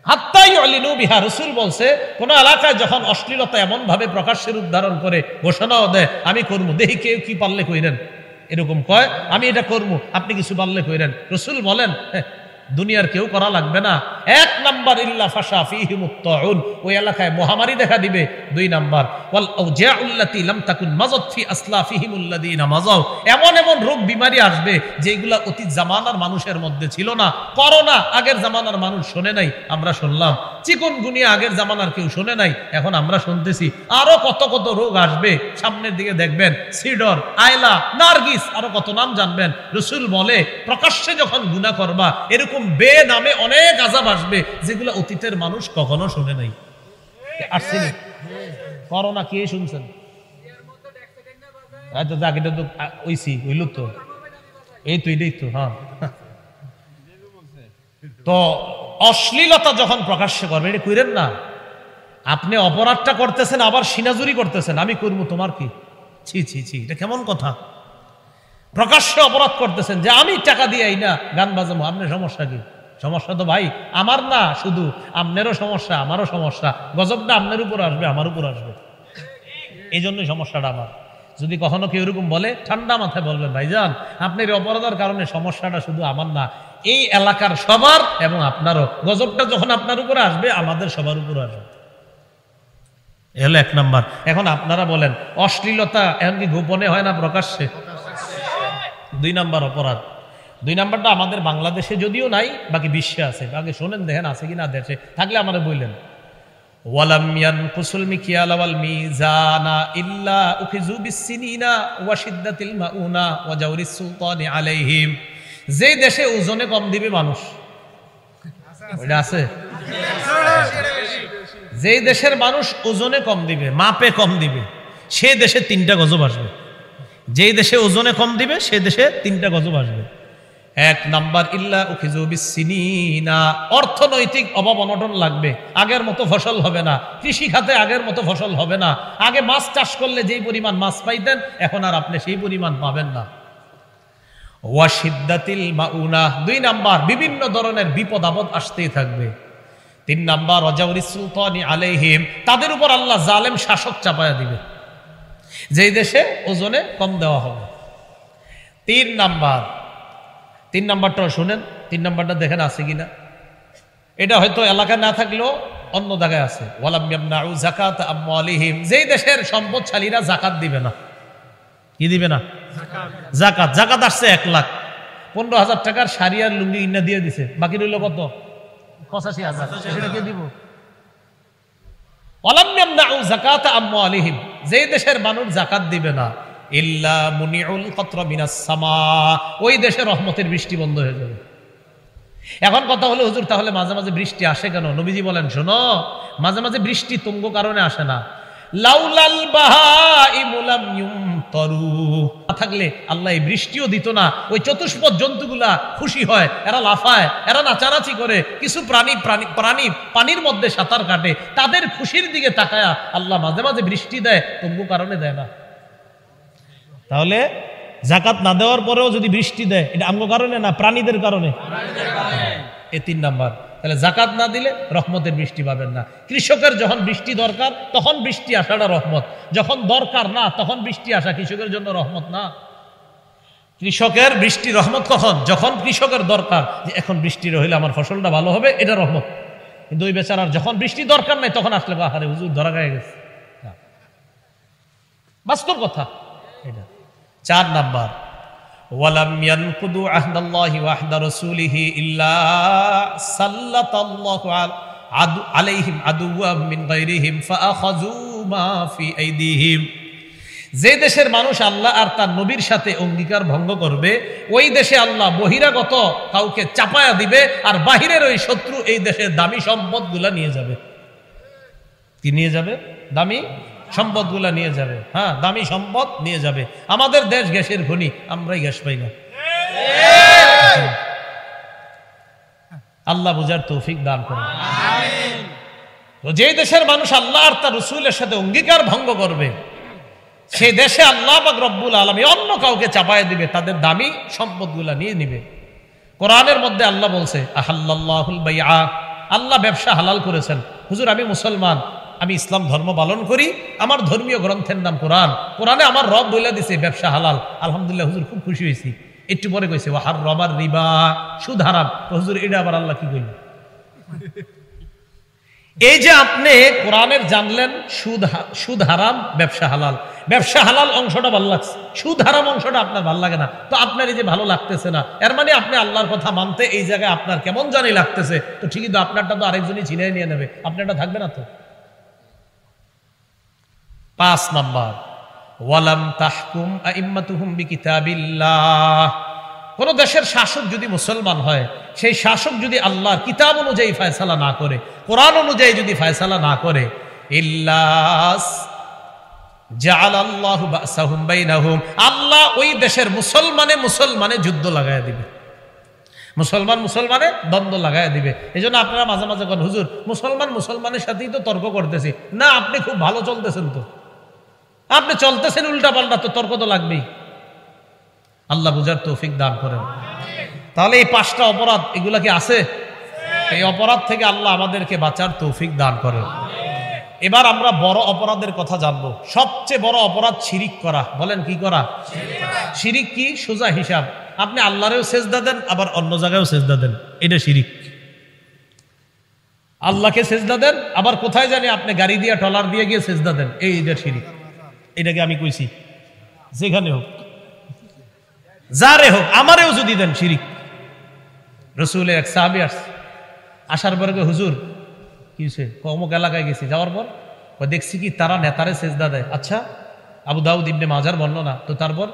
হাত্তাই ইউলিনু বিহা, রাসূল বলছে কোন এলাকায় যখন অশ্লীলতা এমন ভাবে প্রকাশ্যের রূপ ধারণ করে ঘোষণাও দেয়, আমি করবো, দেখি কেউ কি পারলে কইরেন, এরকম কয়, আমি এটা করবো, আপনি কিছু পারলে কইরেন। রাসূল বলেন দুনিয়ার কেউ করা লাগবে না। 1 নাম্বার ইল্লা ফাশা ফীহিমুত তাউন, ওই এলাকায় মহামারী দেখা দিবে। 2 নাম্বার ওয়াল আউজাউল্লাতী লাম তাকুন মাযাত ফি আসলাফিহিমুল্লাযীনা মাযাউ, এমন এমন রোগ বিমারি আসবে যেগুলা অতীত জামানার মানুষের মধ্যে ছিল না। করোনা আগের জামানার মানুষ শোনে নাই, আমরা শুনলাম। চিকুনগুনিয়া আগের জামানার কেউ শোনে নাই, এখন আমরা শুনতেছি। আরো কত কত রোগ আসবে সামনের দিকে দেখবেন, সিডর, আয়লা, নার্গিস, আরো কত নাম জানবেন। রাসূল বলে প্রকাশ্যে যখন গুনাহ করবা এরকম বে নামে অনেক আযাব আসবে যেগুলো অতীতের মানুষ কখনো শুনে নাই। আসছে করোনা কে শুনছেন? আচ্ছা যাক, এটা তো ওইছি হইল তো, এই তো এটাই তো। হ্যাঁ, তো অশ্লীলতা যখন প্রকাশ্যে করবে এটা কইরেন না। আপনি অপরাধটা করতেছেন আবার সিনাজুরি করতেছেন, আমি করবো, তোমার কি? ছি ছি ছি, এটা কেমন কথা? প্রকাশ্যে অপরাধ করতেছেন যে আমি টাকা দিয়ে না গান বাজাবো, আপনার সমস্যা কি? সমস্যা তো ভাই আমার না, শুধু আপনারও সমস্যা, আমারও সমস্যা। গজবটা আপনার উপর আসবে, আমার উপর আসবে, এই জন্যই সমস্যাটা আমার। যদি কখনো কেউ এরকম বলে, ঠান্ডা মাথায় বলবেন, ভাইজান আপনার এই অপরাধের কারণে সমস্যাটা শুধু আমার না, এই এলাকার সবার এবং আপনারও। গজবটা যখন আপনার উপরে আসবে আমাদের সবার উপর আসবে। এ হলো 1 নাম্বার। এখন আপনারা বলেন অশ্লীলতা এখন কি গোপনে হয় না প্রকাশ্যে? 2 নাম্বার অপরাধ। 2 নাম্বারটা আমাদের বাংলাদেশে যদিও নাই, বাকি বিশ্বে আছে। আগে শোনেন, দেখেন আছে কিনা, দেশে থাকলে আমাদের বললেন। ওয়ালাম ইয়ানকুসুল মিকিয়ালা ওয়াল মিজানা ইল্লা উখিযু বিসসিনিনা ওয়া শিদ্দাতিল মাউনা ওয়া জাওরিস সুলতানি আলাইহিম। যে দেশে ওজনে কম দিবে মানুষ, ওটা আছে? যে দেশের মানুষ ওজনে কম দিবে, মাপে কম দিবে, সে দেশে 3টা গজব আসবে। যেই দেশে ওজনে কম দিবে সে দেশে 3টা গজব আসবে। 1 নাম্বার ইল্লা উখিযু বিসসিনিনা, অর্থনৈতিক অভাব অনটন লাগবে, আগের মতো ফসল হবে না, কৃষি খাতে আগের মতো ফসল হবে না। আগে মাছ চাষ করলে যেই পরিমাণ মাছ পাইতেন এখন আর আপনি সেই পরিমাণ পাবেন না। ওয়া শিদ্দাতিল মাউনা, 2 নাম্বার বিভিন্ন ধরনের বিপদ আপদ আসতেই থাকবে। 3 নাম্বার ওয়া জাওরিস সুলতানি আলাইহিম, তাদের উপর আল্লাহ জালেম শাসক চাপায়া দিবে যেই দেশে ওজনে কম দেওয়া হবে। 3 নাম্বারটা শুনেন, 3 নাম্বারটা দেখেন আছে কিনা। এটা হয়তো এলাকায় না থাকলেও অন্য জায়গায় আছে। ওয়ালাম ইয়ামনাউ যাকাত আমওয়ালিহিম, যেই দেশের সম্পদশালীরা যাকাত দিবে না। কি দিবে না? যাকাত। যাকাত আসছে 1 লাখ, 15,000 টাকার শাড়ি আর লুঙ্গি ইন্না দিয়ে দিছে, বাকি রইল কত? 85,000। সেটা কে দিব? ওয়ালাম ইয়ামনাউ যাকাত আমওয়ালিহিম, যেই দেশের মানুষ যাকাত দিবে না, ইল্লা মুনিউল কতরা মিনাস সামা, ওই দেশে রহমতের বৃষ্টি বন্ধ হয়ে যাবে। এখন কথা হলো, হুজুর তাহলে মাঝে মাঝে বৃষ্টি আসে কেন? নবীজি বলেন, শোনো, মাঝে মাঝে বৃষ্টি তুঙ্গ কারণে আসে না। লাউলাল বাহাইমু লাম ইউমতারু, থাকলে আল্লাহ এই বৃষ্টিও দিত না। ওই চতুষ্পদ জন্তুগুলা খুশি হয়, এরা লাফায়, এরা নাচানাচি করে, কিছু প্রাণী পানির মধ্যে সাঁতার কাটে, তাদের খুশির দিকে তাকায়া আল্লাহ মাঝে মাঝে বৃষ্টি দেয়, তুঙ্গ কারণে দেয় না। তাহলে যাকাত না দেওয়ার পরেও যদি বৃষ্টি দেয়, এটা আমগো কারণে না, প্রাণীদের কারণে। এই 3 নাম্বার। তাহলে যাকাত না দিলে রহমতের বৃষ্টি পাবেন না। কৃষকের যখন বৃষ্টি দরকার তখন বৃষ্টি আসাটা রহমত, যখন দরকার না তখন বৃষ্টি আসা কৃষকের জন্য রহমত না। কৃষকের বৃষ্টি রহমত কখন? যখন কৃষকের দরকার, যে এখন বৃষ্টি রইলে আমার ফসলটা ভালো হবে, এটা রহমত। কিন্তু ওই বেচারার যখন বৃষ্টি দরকার নাই তখন আসলে আহারে হুজুর ধরা গায়ে গেছে, বাস্তব কথা এটা। 4 নাম্বার, ওয়ালাম ইয়ানকুদু আহদাল্লাহি ওয়া আহদা রাসূলিহি ইল্লা সাল্লাতাল্লাহু আলাইহিম আদুওয়াম মিন গায়রিহিম ফাআখাযু মা ফি আইদিহিম। যে দেশের মানুষ আল্লাহ আর তার নবীর সাথে অঙ্গীকার ভঙ্গ করবে, ওই দেশে আল্লাহ বহিরাগত কাউকে চাপায়া দিবে, আর বাহিরের ওই শত্রু এই দেশের দামি সম্পদগুলা নিয়ে যাবে। কি নিয়ে যাবে? দামি সম্পদগুলা নিয়ে যাবে। হ্যাঁ, দামি সম্পদ নিয়ে যাবে। আমাদের দেশ গ্যাসের খনি, আমরাই গ্যাস পাই না। আল্লাহ বুঝার তৌফিক দান করুন। তো যে দেশের মানুষ আল্লাহ আর তার রাসূলের সাথে অঙ্গীকার ভঙ্গ করবে, সেই দেশে আল্লাহ পাক রব্বুল আলামিন অন্য কাউকে চাপায় দিবে, তাদের দামি সম্পদগুলা নিয়ে নিবে। কোরআনের মধ্যে আল্লাহ বলছে আহাল্লাল্লাহুল বাইআ, আল্লাহ ব্যবসা হালাল করেছেন। হুজুর আমি মুসলমান, আমি ইসলাম ধর্ম পালন করি, আমার ধর্মীয় গ্রন্থের নাম কোরআন, কোরআনে আমার রব বলে দিছে ব্যবসা হালাল। আলহামদুলিল্লাহ হুজুর, খুব খুশি হয়েছি। একটু পরে কইছে ওয়াহাররামার রিবা, সুদ হারাম। হুজুর এটা আবার আল্লাহ কি কইল? এই যে আপনি কোরআনের জানলেন সুদ হারাম, ব্যবসা হালাল, ব্যবসা হালাল অংশটা ভালো লাগছে, সুদ হারাম অংশটা আপনার ভালো লাগে না, তো আপনার এই যে ভালো লাগতেছে না, এর মানে আপনি আল্লাহর কথা মানতে এই জায়গায় আপনার কেমন জানি লাগতেছে। তো ঠিকই তো আপনারটা তো আরেকজনই ছিনিয়ে নিয়ে নেবে, আপনারটা থাকবে না তো। 5 নাম্বার, ওয়ালাম তাহকুম আইম্মাতুহুম বিকিতাবিল্লাহ। কোন দেশের শাসক যদি মুসলমান হয়, সেই শাসক যদি আল্লাহর কিতাব অনুযায়ী ফয়সালা না করে, কোরআন অনুযায়ী যদি ফয়সালা না করে, ইল্লাস জাআলাল্লাহু বাসাহুম বাইনাহুম, আল্লাহ ওই দেশের মুসলমানে যুদ্ধ লাগায় দিবে, মুসলমানে দ্বন্দ্ব লাগায় দিবে। এই জন্য আপনারা মাঝে মাঝে কোন হুজুর মুসলমানের সাথেই তো তর্ক করতেছি না, আপনি খুব ভালো চলতেছেন, তো আপনি চলতেছেন উল্টা পাল্টা, তো তর্ক তো লাগবেই। আল্লাহ বুঝার তৌফিক দান করেন। তাহলে এই 5টা অপরাধ, এগুলা কি আছে? এই অপরাধ থেকে আল্লাহ আমাদেরকে বাঁচার তৌফিক দান করেন। এবার আমরা বড় অপরাধের কথা জানবো। সবচেয়ে বড় অপরাধ শিরিক করা। বলেন কি করা? শিরিক কি? সোজা হিসাব, আপনি আল্লাহরেও সেজদা দেন, আবার অন্য জায়গায়ও সেজদা দেন, এটা শিরিক। আল্লাহকে সেজদা দেন, আবার কোথায় জানি আপনি গাড়ি দিয়ে টলার দিয়ে গিয়ে সেজদা দেন, এইটা শিরিক। এটাকে আমি কইছি, যেখানে হোক, যারে হোক, আমারেও যদি দেন, শিরিক। রাসূলের এক সাহাবী আসার পরে হুজুর কি হয়েছে? অমুক এলাকায় গেছি, যাওয়ার পর দেখছি কি তারা নেতারে সেজদা দেয়। আচ্ছা, আবু দাউদ ইবনে মাজার বর্ণনা। তো তারপর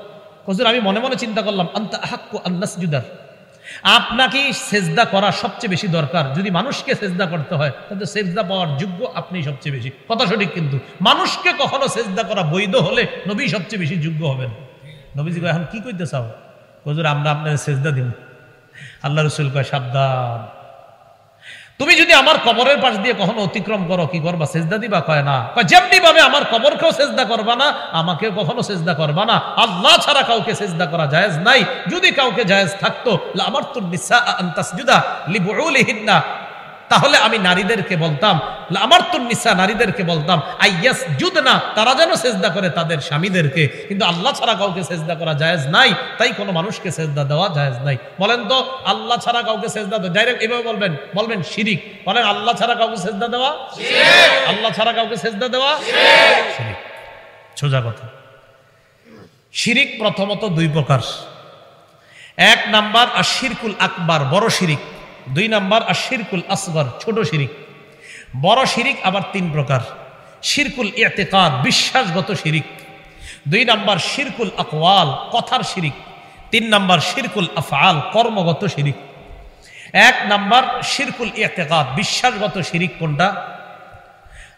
হুজুর আমি মনে মনে চিন্তা করলাম, আনতা আহাক্কু আন নাসজুদা, আপনাকে সেজদা করা সবচেয়ে বেশি দরকার। যদি মানুষকে সেজদা করতে হয়, তাহলে সেজদা পাওয়ার যোগ্য আপনি সবচেয়ে বেশি। কথা সঠিক, কিন্তু মানুষকে কখনো সেজদা করা বৈধ হলে নবী সবচেয়ে বেশি যোগ্য হবেন। নবীজি এখন কি কইতে চাও? হুজুর আমরা আপনার সেজদা দিব। আল্লাহ রাসূল কয় সাবধান, তুমি যদি আমার কবরের পাশ দিয়ে কখনো অতিক্রম করো, কি করবা? সেজদা দিবা? কয় না। কয় যেমনি ভাবে আমার কবরকেও সেজদা করবা না, আমাকেও কখনো সেজদা করবা না। আল্লাহ ছাড়া কাউকে সেজদা করা জায়েজ নাই। যদি কাউকে জায়েজ থাকতো, লামারতুন নিসা আন তাসজুদা লিবুউলিহিন্না, তাহলে আমি নারীদেরকে বলতাম, লামারতুন নিসা, নারীদেরকে বলতাম, আইয়াসজুদনা, তারা যেন সেজদা করে তাদের স্বামীদেরকে। কিন্তু আল্লাহ ছাড়া কাউকে সেজদা করা জায়েজ নাই, তাই কোনো মানুষকে সেজদা দেওয়া জায়েজ নাই। বলেন তো, আল্লাহ ছাড়া কাউকে সেজদা দেওয়া, ডাইরেক্ট এভাবে বলবেন শিরিক। বলেন আল্লাহ ছাড়া কাউকে সেজদা দেওয়া শিরিক, আল্লাহ ছাড়া কাউকে সেজদা দেওয়া শিরিক। সোজা কথা। শিরিক প্রথমত 2 প্রকার। 1 নাম্বার আশিরকুল আকবার, বড় শিরিক। 2 নাম্বার আশিরকুল আসগর, ছোট শিরিক। বড় শিরিক আবার 3 প্রকার। শিরকুল ইতিকাদ, বিশ্বাসগত শিরিক। 2 নাম্বার শিরকুল আকওয়াল, কথার শিরিক। 3 নাম্বার শিরকুল আফআল, কর্মগত শিরিক। 1 নাম্বার শিরকুল ইতিকাদ, বিশ্বাসগত শিরিক। কোনটা?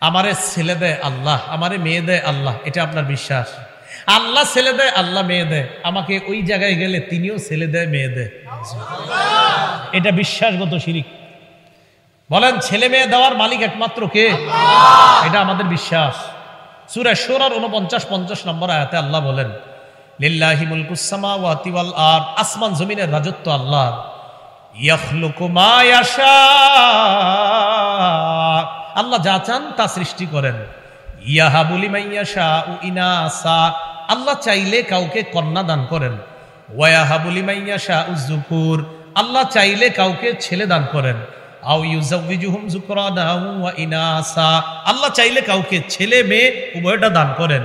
আমারে ছেলে দেয় আল্লাহ, আমারে মেয়ে দেয় আল্লাহ, এটা আপনার বিশ্বাস। আল্লাহ ছেলে দেয়, আল্লাহ মেয়ে দেয়, আমাকে ওই জায়গায় গেলে তিনিও ছেলে দেয়, মেয়ে দেয়, এটা বিশ্বাসগত শিরিক। বলেন ছেলে মেয়ে দেওয়ার মালিক একমাত্র কে? এটা আমাদের বিশ্বাস। সূরা শুরার 49-50 নম্বর আয়াতে আল্লাহ বলেন, লিল্লাহি মুলকুস সামাওয়াতি ওয়াল আরদ, আসমান জমিনের রাজত্ব আল্লাহ। ইয়াখলুকু মা ইয়াশা, আল্লাহ যা চান তা সৃষ্টি করেন। ইয়াহাবু লিমান ইয়াশাউ ইনাসা, আল্লাহ চাইলে কাউকে কন্যা দান করেন। ওয়ায়াহাবু লিমান ইয়াশাউ যুকুর, আল্লাহ চাইলে কাউকে ছেলে দান করেন। আও ইউযাওয়িজুহুম যুকরানা ওয়া ইনাসা, আল্লাহ চাইলে কাউকে ছেলে মেয়ে উভয়টা দান করেন।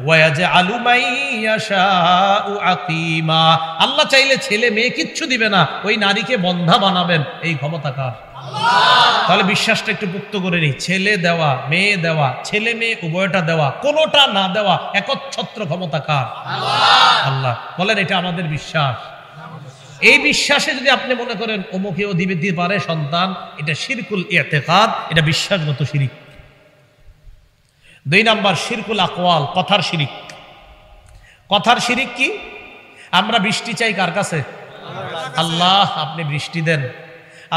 ওয়ায়াজআলু মান ইয়াশাউ আকীমা, আল্লাহ চাইলে ছেলে মেয়ে কিচ্ছু দিবে না, ওই নারীকে বন্ধা বানাবেন, এই ক্ষমতা কার? আল্লাহ। তাহলে বিশ্বাসটা একটু পুক্ত করে নিই। ছেলে দেওয়া, মেয়ে দেওয়া, ছেলে মেয়ে উভয়টা দেওয়া, কোনোটা না দেওয়া, একচ্ছত্র ক্ষমতা কার? আল্লাহ। আল্লাহ। বলেন এটা আমাদের বিশ্বাস। এই বিশ্বাসে যদি আপনি মনে করেন অমুকেও দিতে পারে সন্তান, এটা শিরকুল ইতিকাদ, এটা বিশ্বাসগত শিরিক। 2 নাম্বার শিরকুল আকওয়াল, কথার শিরিক। কথার শিরিক কি? আমরা বৃষ্টি চাই কার কাছে? আল্লাহ, আপনি বৃষ্টি দেন।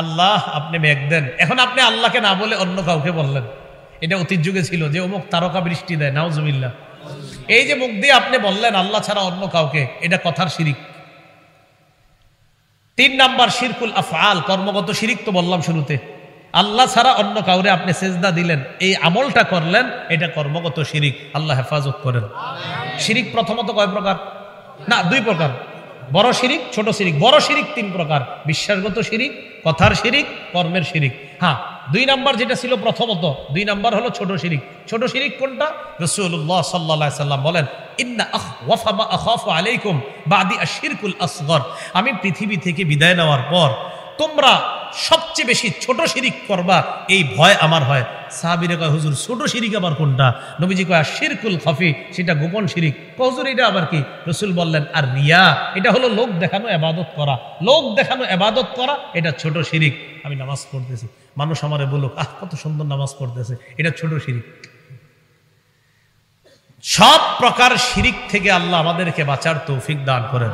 আল্লাহ আপনি মেঘ দেন, এখন আপনি আল্লাহকে না বলে অন্য কাউকে বললেন। এটা অতীত যুগে ছিল যে অমুক তারকা বৃষ্টি দেয়, নাউজুবিল্লাহ। এই যে মুখ দিয়ে আপনি বললেন আল্লাহ ছাড়া অন্য কাউকে, এটা কথার শিরিক। 3 নাম্বার শিরকুল আফআল, কর্মগত শিরিক তো বললাম শুরুতে। আল্লাহ ছাড়া অন্য কাউরে আপনি সেজদা দিলেন, এই আমলটা করলেন, এটা কর্মগত শিরিক। আল্লাহ হেফাজত করেন। শিরিক প্রথমত কয় প্রকার? না, 2 প্রকার, বড় শিরিক, ছোট শিরিক। বড় শিরিক 3 প্রকার: বিশ্বাসগত শিরিক, কথার শিরিক, কর্মের শিরিক। হ্যাঁ, 2 নাম্বার যেটা ছিল প্রথমত, 2 নাম্বার হলো ছোট শিরিক। ছোট শিরিক কোনটা? রাসূলুল্লাহ সাল্লাল্লাহু আলাইহি সাল্লাম বলেন, ইন্না আখওয়াফা মা আখাফু আলাইকুম বাদি আশিরকুল আসগর। আমি পৃথিবী থেকে বিদায় নেওয়ার পর তোমরা সবচেয়ে বেশি ছোট শিরিক করবা, এই ভয় আমার হয়। সাহাবীরা কয়, হুজুর ছোট শিরিক আবার কোনটা? নবীজি কয়, শিরকুল খাফি, সেটা গোপন শিরিক। হুজুর এটা আবার কি? রাসূল বললেন, আর রিয়া, এটা হলো লোক দেখানো ইবাদত করা। লোক দেখানো ইবাদত করা, এটা ছোট শিরিক। আমি নামাজ পড়তেছি, মানুষ আমারে বলুক, আহ কত সুন্দর নামাজ পড়তেছে, এটা ছোট শিরিক। সব প্রকার শিরিক থেকে আল্লাহ আমাদেরকে বাঁচার তৌফিক দান করেন।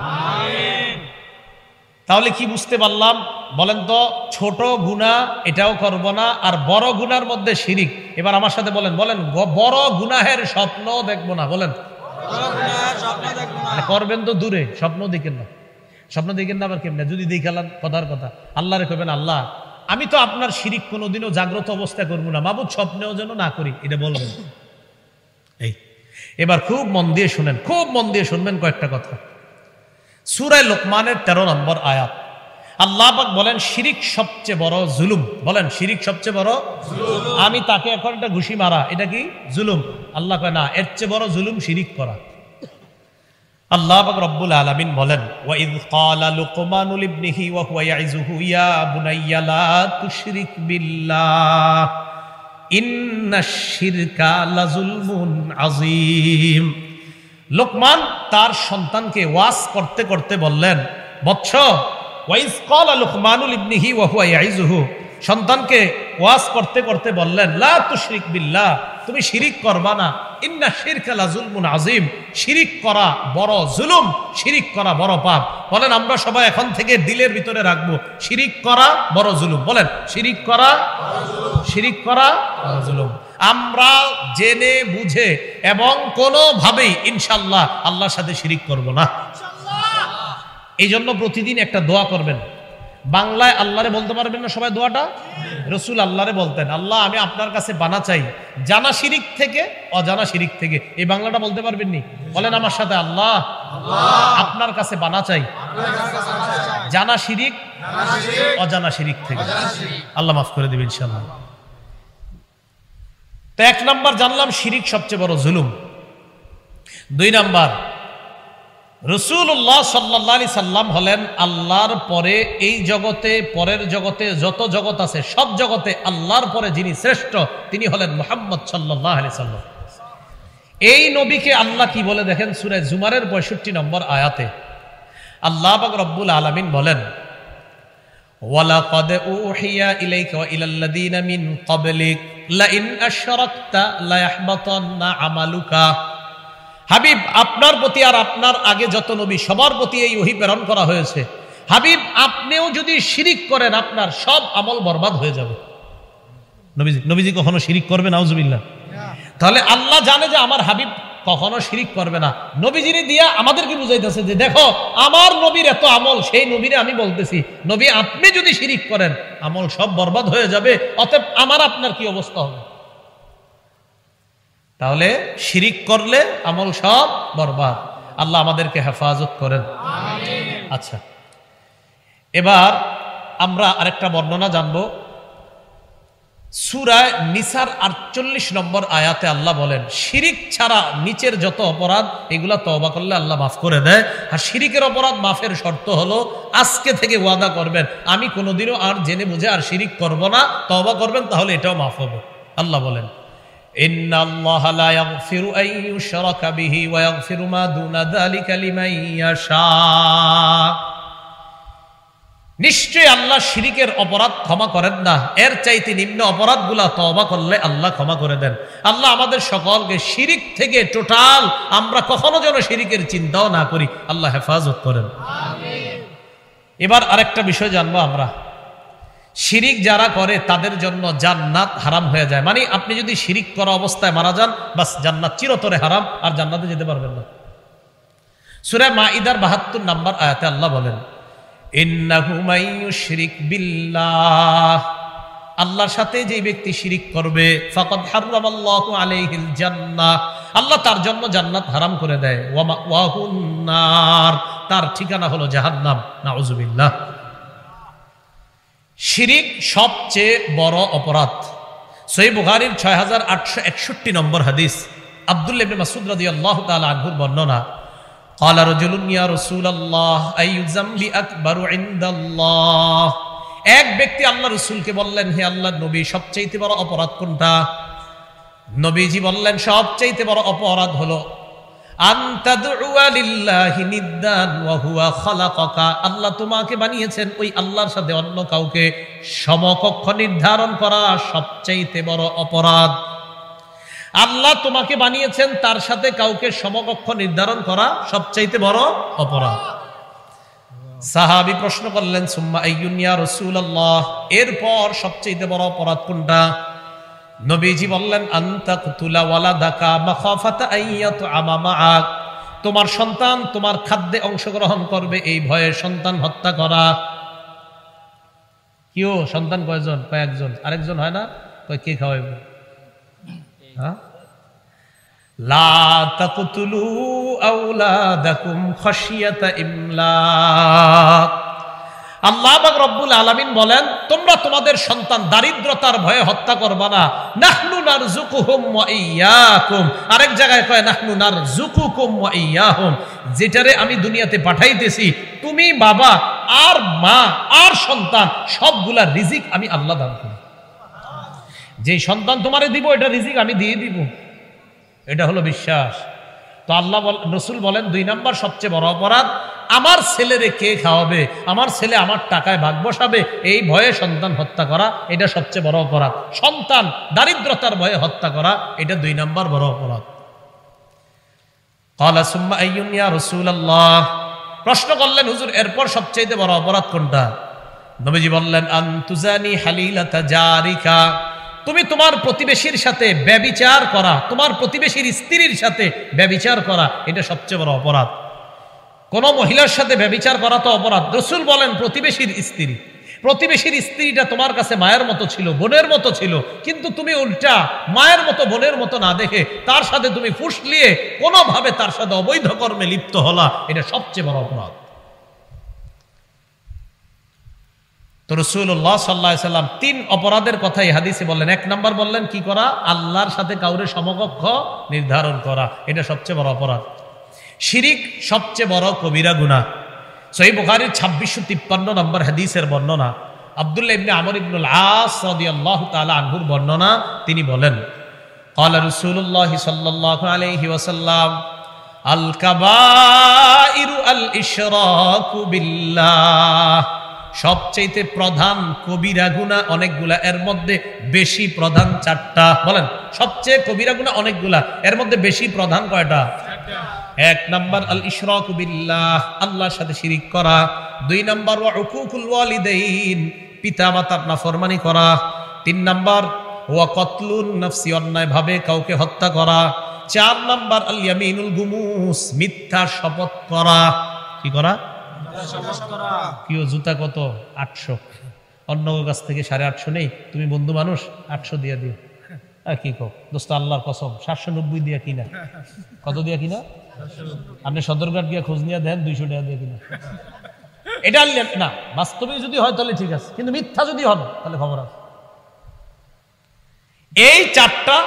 তাহলে কি বুঝতে পারলাম বলেন তো? ছোট গুনাহ এটাও করব না, আর বড় গুনার মধ্যে শিরিক। এবার আমার সাথে বলেন, বড় গুনাহের স্বপ্ন দেখবো না। বলেন, করবেন তো দূরে, স্বপ্ন দেখেন না। স্বপ্ন দেখেন না আবার কেমনে? যদি দেখালাম কথার কথা, আল্লাহরে কইবেন, আল্লাহ আমি তো আপনার শিরিক কোনোদিনও জাগ্রত অবস্থায় করবো না, মাবুদ স্বপ্নেও যেন না করি, এটা বলবেন। এই এবার খুব মন দিয়ে শুনেন, খুব মন দিয়ে শুনবেন কয়েকটা কথা। সূরা লোকমানের 13 নম্বর আয়াত, আল্লাহ পাক বলেন, শিরিক সবচেয়ে বড় জুলুম। বলেন, শিরিক সবচেয়ে বড় জুলুম। আমি তাকে এখন একটা ঘুষি মারা, এটা কি জুলুম? আল্লাহ কয় না, এর চেয়ে বড় জুলুম শিরিক করা। আল্লাহ পাক রব্বুল আলামিন বলেন, ওয়া ইয ক্বালা লুকমানু লিবনিহি ওয়া হুয়া ইয়াইযুহু ইয়া বুনাইয়া লা তুশরিক বিল্লাহ ইন্নাশ শিরকা লাযুলমুন আযীম। লোকমান তার সন্তানকে ওয়াজ করতে করতে বললেন, বৎস, ওয়া ইয ক্বালা লুকমানু লিবনিহি ওয়া হুয়া ইয়াইযুহু, সন্তানকে ওয়াজ করতে করতে বললেন, লা তুশরিক বিল্লাহ, তুমি শিরিক করবা না, ইন্না শিরকা লাযুলমুন আযীম, শিরিক করা বড় জুলুম, শিরিক করা বড় পাপ। বলেন, আমরা সবাই এখন থেকে দিলের ভিতরে রাখবো, শিরিক করা বড় জুলুম। বলেন, শিরিক করা বড় জুলুম, শিরিক করা বড় জুলুম। আমরা জেনে বুঝে এবং কোনোভাবেই ইনশাআল্লাহ আল্লাহর সাথে শিরিক করব না। এই জন্য প্রতিদিন একটা দোয়া করবেন। বাংলায় আল্লাহরে বলতে পারবেন না সবাই দোয়াটা? রাসূল আল্লাহরে বলতেন, আল্লাহ আমি আপনার কাছে বানা চাই জানা শিরিক থেকে, অজানা শিরিক থেকে। এই বাংলাটা বলতে পারবেন নি? বলেন আমার সাথে, আল্লাহ আপনার কাছে বানা চাই জানা শিরিক, অজানা শিরিক থেকে। আল্লাহ মাফ করে দেবেন ইনশাআল্লাহ। তো 1 নাম্বার জানলাম শিরিক সবচেয়ে বড় জুলুম। 2 নাম্বার, রাসূলুল্লাহ সাল্লাল্লাহু আলাইহি সাল্লাম হলেন আল্লাহর পরে এই জগতে, পরের জগতে যত জগৎ আছে সব জগতে আল্লাহর পরে যিনি শ্রেষ্ঠ, তিনি হলেন মুহাম্মদ সাল্লাল্লাহু আলাইহি সাল্লাম। এই নবীকে আল্লাহ কি বলে দেখেন, সূরা জুমারের 65 নম্বর আয়াতে আল্লাহ পাক রব্বুল আলামিন বলেন, ওয়ালাকাদ উহিয়া ইলাইকা ওয়া ইলাল্লাযীনা মিন ক্বাবলিক লাইন আশরাকতা লায়াহবাতান্না আমালুকা। হাবিব, আপনার প্রতি আর আপনার আগে যত নবী সবার প্রতি এই ওহী প্রেরণ করা হয়েছে। হাবিব, আপনিও যদি শিরিক করেন আপনার সব আমল বরবাদ হয়ে যাবে। নবীজি কখনো শিরিক করবে? নাউজুবিল্লাহ। তাহলে আল্লাহ জানে যে আমার হাবিব কখনো শিরিক করবে না। নবীজিরে দিয়া আমাদেরকে বুঝাইতেছে যে দেখো আমার নবীর এত আমল, সেই নবীরে আমি বলতেছি, নবী আপনি যদি শিরিক করেন আমল সব বরবাদ হয়ে যাবে, অতএব আমার আপনার কি অবস্থা হবে? তাহলে শিরিক করলে আমল সব বরবাদ। আল্লাহ আমাদেরকে হেফাজত করেন। আচ্ছা, এবার আমরা আরেকটা বর্ণনা জানবো। সূরা নিসার 48 নম্বর আয়াতে আল্লাহ বলেন, শিরিক ছাড়া নিচের যত অপরাধ এগুলা তওবা করলে আল্লাহ মাফ করে দেয়। আর শিরিকের অপরাধ মাফের শর্ত হলো আজকে থেকে ওয়াদা করবেন আমি কোনোদিনও আর জেনে বুঝে আর শিরিক করব না, তওবা করবেন, তাহলে এটাও মাফ হবে। আল্লাহ বলেন, ইন্নাল্লাহা লা ইয়াগফিরু আন ইউশরাকা বিহি ওয়া ইয়াগফিরু মা দুনা যালিকা লিমান ইয়াশা। নিশ্চয় আল্লাহ শিরিকের অপরাধ ক্ষমা করেন না, এর চাইতে নিম্ন অপরাধগুলা তওবা করলে আল্লাহ ক্ষমা করে দেন। আল্লাহ আমাদের সকলকে শিরিক থেকে টোটাল আমরা কখনো যেন শিরিকের চিন্তাও না করি, আল্লাহ হেফাজত করেন। আমিন। এবার আরেকটা বিষয় জানবো আমরা, শিরিক যারা করে তাদের জন্য জান্নাত হারাম হয়ে যায়। মানে আপনি যদি শিরিক করা অবস্থায় মারা যান, বাস জান্নাত চিরতরে হারাম, আর জান্নাতে যেতে পারবেন না। সূরা মাইদার ৭২ নম্বর আয়াতে আল্লাহ বলেন, ইন্নাহু মাইয়ুশরিক বিল্লাহ, আল্লাহর সাথে যে ব্যক্তি শিরিক করবে, ফাকাদ হারামাল্লাহু আলাইহিল জান্নাহ, আল্লাহ তার জন্য জান্নাত হারাম করে দেয়। ওয়া মাওয়াহুন নার, তার ঠিকানা হলো জাহান্নাম। নাউযুবিল্লাহ। শিরিক সবচেয়ে বড় অপরাধ। সহিহ বুখারীর ৬৮৬১ নম্বর হাদিস, আব্দুল্লাহ ইবনে মাসউদ রাদিয়াল্লাহু তাআলা আনহুর বর্ণনা, ক্বালা রাজুলুন ইয়া রাসূলুল্লাহ আইয়ু যামবি আকবারু ইনদাল্লাহ, এক ব্যক্তি আল্লাহ রাসূলকে বললেন, হে আল্লাহর নবী, সবচেয়ে বড় অপরাধ কোনটা? নবীজি বললেন, সবচেয়ে বড় অপরাধ হলো আনতাদউয়া লিল্লাহি নিদ্দান ওয়া হুয়া খালাকাকা, আল্লাহ তোমাকে বানিয়েছেন, ওই আল্লাহর সাথে অন্য কাউকে সমকক্ষ নির্ধারণ করা সবচেয়ে বড় অপরাধ। আল্লাহ তোমাকে বানিয়েছেন, তার সাথে কাউকে সমকক্ষ নির্ধারণ করা সবচেয়ে বড় অপরাধ। সাহাবী প্রশ্ন করলেন, সুম্মা আইয়ুন ইয়া রাসূলুল্লাহ, এরপর সবচেয়ে বড় অপরাধ কোনটা? নবীজি বললেন, আনতাকতুলা ওয়ালাদাকা মাখাফাতা আইয়াতুআমা মাআক, তোমার সন্তান তোমার খাদ্যে অংশগ্রহণ করবে এই ভয়ে সন্তান হত্যা করা। কিও সন্তান কয়জন? কয়েকজন। আরেকজন হয় না? কয় কে খাওয়াইবে? হ্যাঁ, লা তাকতুলু আওলাদাকুম খাশিয়াতা ইমলাক, আল্লাহ পাক রব্বুল আলামিন বলেন, তোমরা তোমাদের সন্তান দারিদ্রতার ভয়ে হত্যা করবা না। নাহনু নারযুকুহুম ওয়া ইয়্যাকুম, আরেক জায়গায় কয় নাহনু নারযুকুকুম ওয়া ইয়্যাহুম, যেটারে আমি দুনিয়াতে পাঠাইতেছি, তুমি বাবা আর মা আর সন্তান সবগুলা রিজিক আমি আল্লাহ দান করি। যেই সন্তান তোমারে দিব, এটা রিজিক আমি দিয়ে দিব, এটা হলো বিশ্বাস। তো আল্লাহ রাসূল বলেন, ২ নাম্বার সবচেয়ে বড় অপরাধ, আমার ছেলেরে কে খাওয়াবে, আমার ছেলে আমার টাকায় ভাগ বসাবে, এই ভয়ে সন্তান হত্যা করা, এটা সবচেয়ে বড় অপরাধ। সন্তান দারিদ্রতার ভয়ে হত্যা করা, এটা ২ নাম্বার বড় অপরাধ। ক্বালা সুম্মা আইয়ুন ইয়া রাসূলুল্লাহ, প্রশ্ন করলেন, হুজুর এরপর সবচেয়ে বড় অপরাধ কোনটা? নবীজি বললেন, আনতুজানি হালিলাতা জারিকা, তুমি তোমার প্রতিবেশীর সাথে ব্যভিচার করা, তোমার প্রতিবেশীর স্ত্রীর সাথে ব্যভিচার করা, এটা সবচেয়ে বড় অপরাধ। কোন মহিলার সাথে ব্যভিচার করা তো অপরাধ। রাসূল বলেন, প্রতিবেশীর স্ত্রী, প্রতিবেশীর স্ত্রীটা তোমার কাছে মায়ের মতো ছিল, বোনের মতো ছিল, কিন্তু তুমি উল্টা মায়ের মতো বোনের মতো না দেখে তার সাথে তুমি ফুসলিয়ে কোনোভাবে তার সাথে অবৈধ কর্মে লিপ্ত হলা, এটা সবচেয়ে বড় অপরাধ। তো রাসূলুল্লাহ সাল্লাল্লাহু আলাইহি সাল্লাম ৩ অপরাধের কথাই হাদিসে বললেন। ১ নাম্বার বললেন কি করা? আল্লাহর সাথে কাউরে সমকক্ষ নির্ধারণ করা, এটা সবচেয়ে বড় অপরাধ। শিরিক সবচেয়ে বড় কবিরা গুনাহ। সহিহ বুখারীর ২৬৫৩ নম্বর হাদিসের বর্ণনা, আব্দুল্লাহ ইবনে আমর ইবনুল আস রাদিয়াল্লাহু তাআলা আনহুর বর্ণনা, তিনি বলেন, ক্বালা রাসূলুল্লাহ সাল্লাল্লাহু আলাইহি ওয়াসাল্লাম, আল কাবাইরু আল ইশরাকু বিল্লাহ, সবচেয়ে প্রধান কবিরা গুনাহ অনেকগুলা, এর মধ্যে বেশি প্রধান ৪টা। বলেন, সবচেয়ে কবিরা গুনাহ অনেকগুলা, এর মধ্যে বেশি প্রধান কয়টা? ১ নাম্বার আল ইশরাকু বিল্লাহ, আল্লাহর সাথে শিরিক করা। ২ নাম্বার ওয়া উকুকুল ওয়ালিদাইন, পিতা মাতার নাফরমানি করা। ৩ নাম্বার ওয়া কতলুন নাফসি, অন্যায় ভাবে কাউকে হত্যা করা। ৪ নাম্বার আল ইয়ামিনুল গুমুস, মিথ্যা শপথ করা। কি করা? কিও জুতা কত? ৮০০, অন্য কাছ থেকে ৮৫০ নেই, তুমি বন্ধু মানুষ ৮০০ দিয়ে দিও। আর কি কো দোস্ত, আল্লাহর কসম ৭৯০ দিয়া কিনা। কত দিয়া কিনা? আপনি সদরঘাট গিয়ে খোঁজ নিয়ে দেন, ২০০ টাকা দিয়ে কিনা। এটা না, বাস্তবে যদি হয় তাহলে ঠিক আছে, কিন্তু মিথ্যা যদি হন তাহলে খবর আছে। এই ৪টা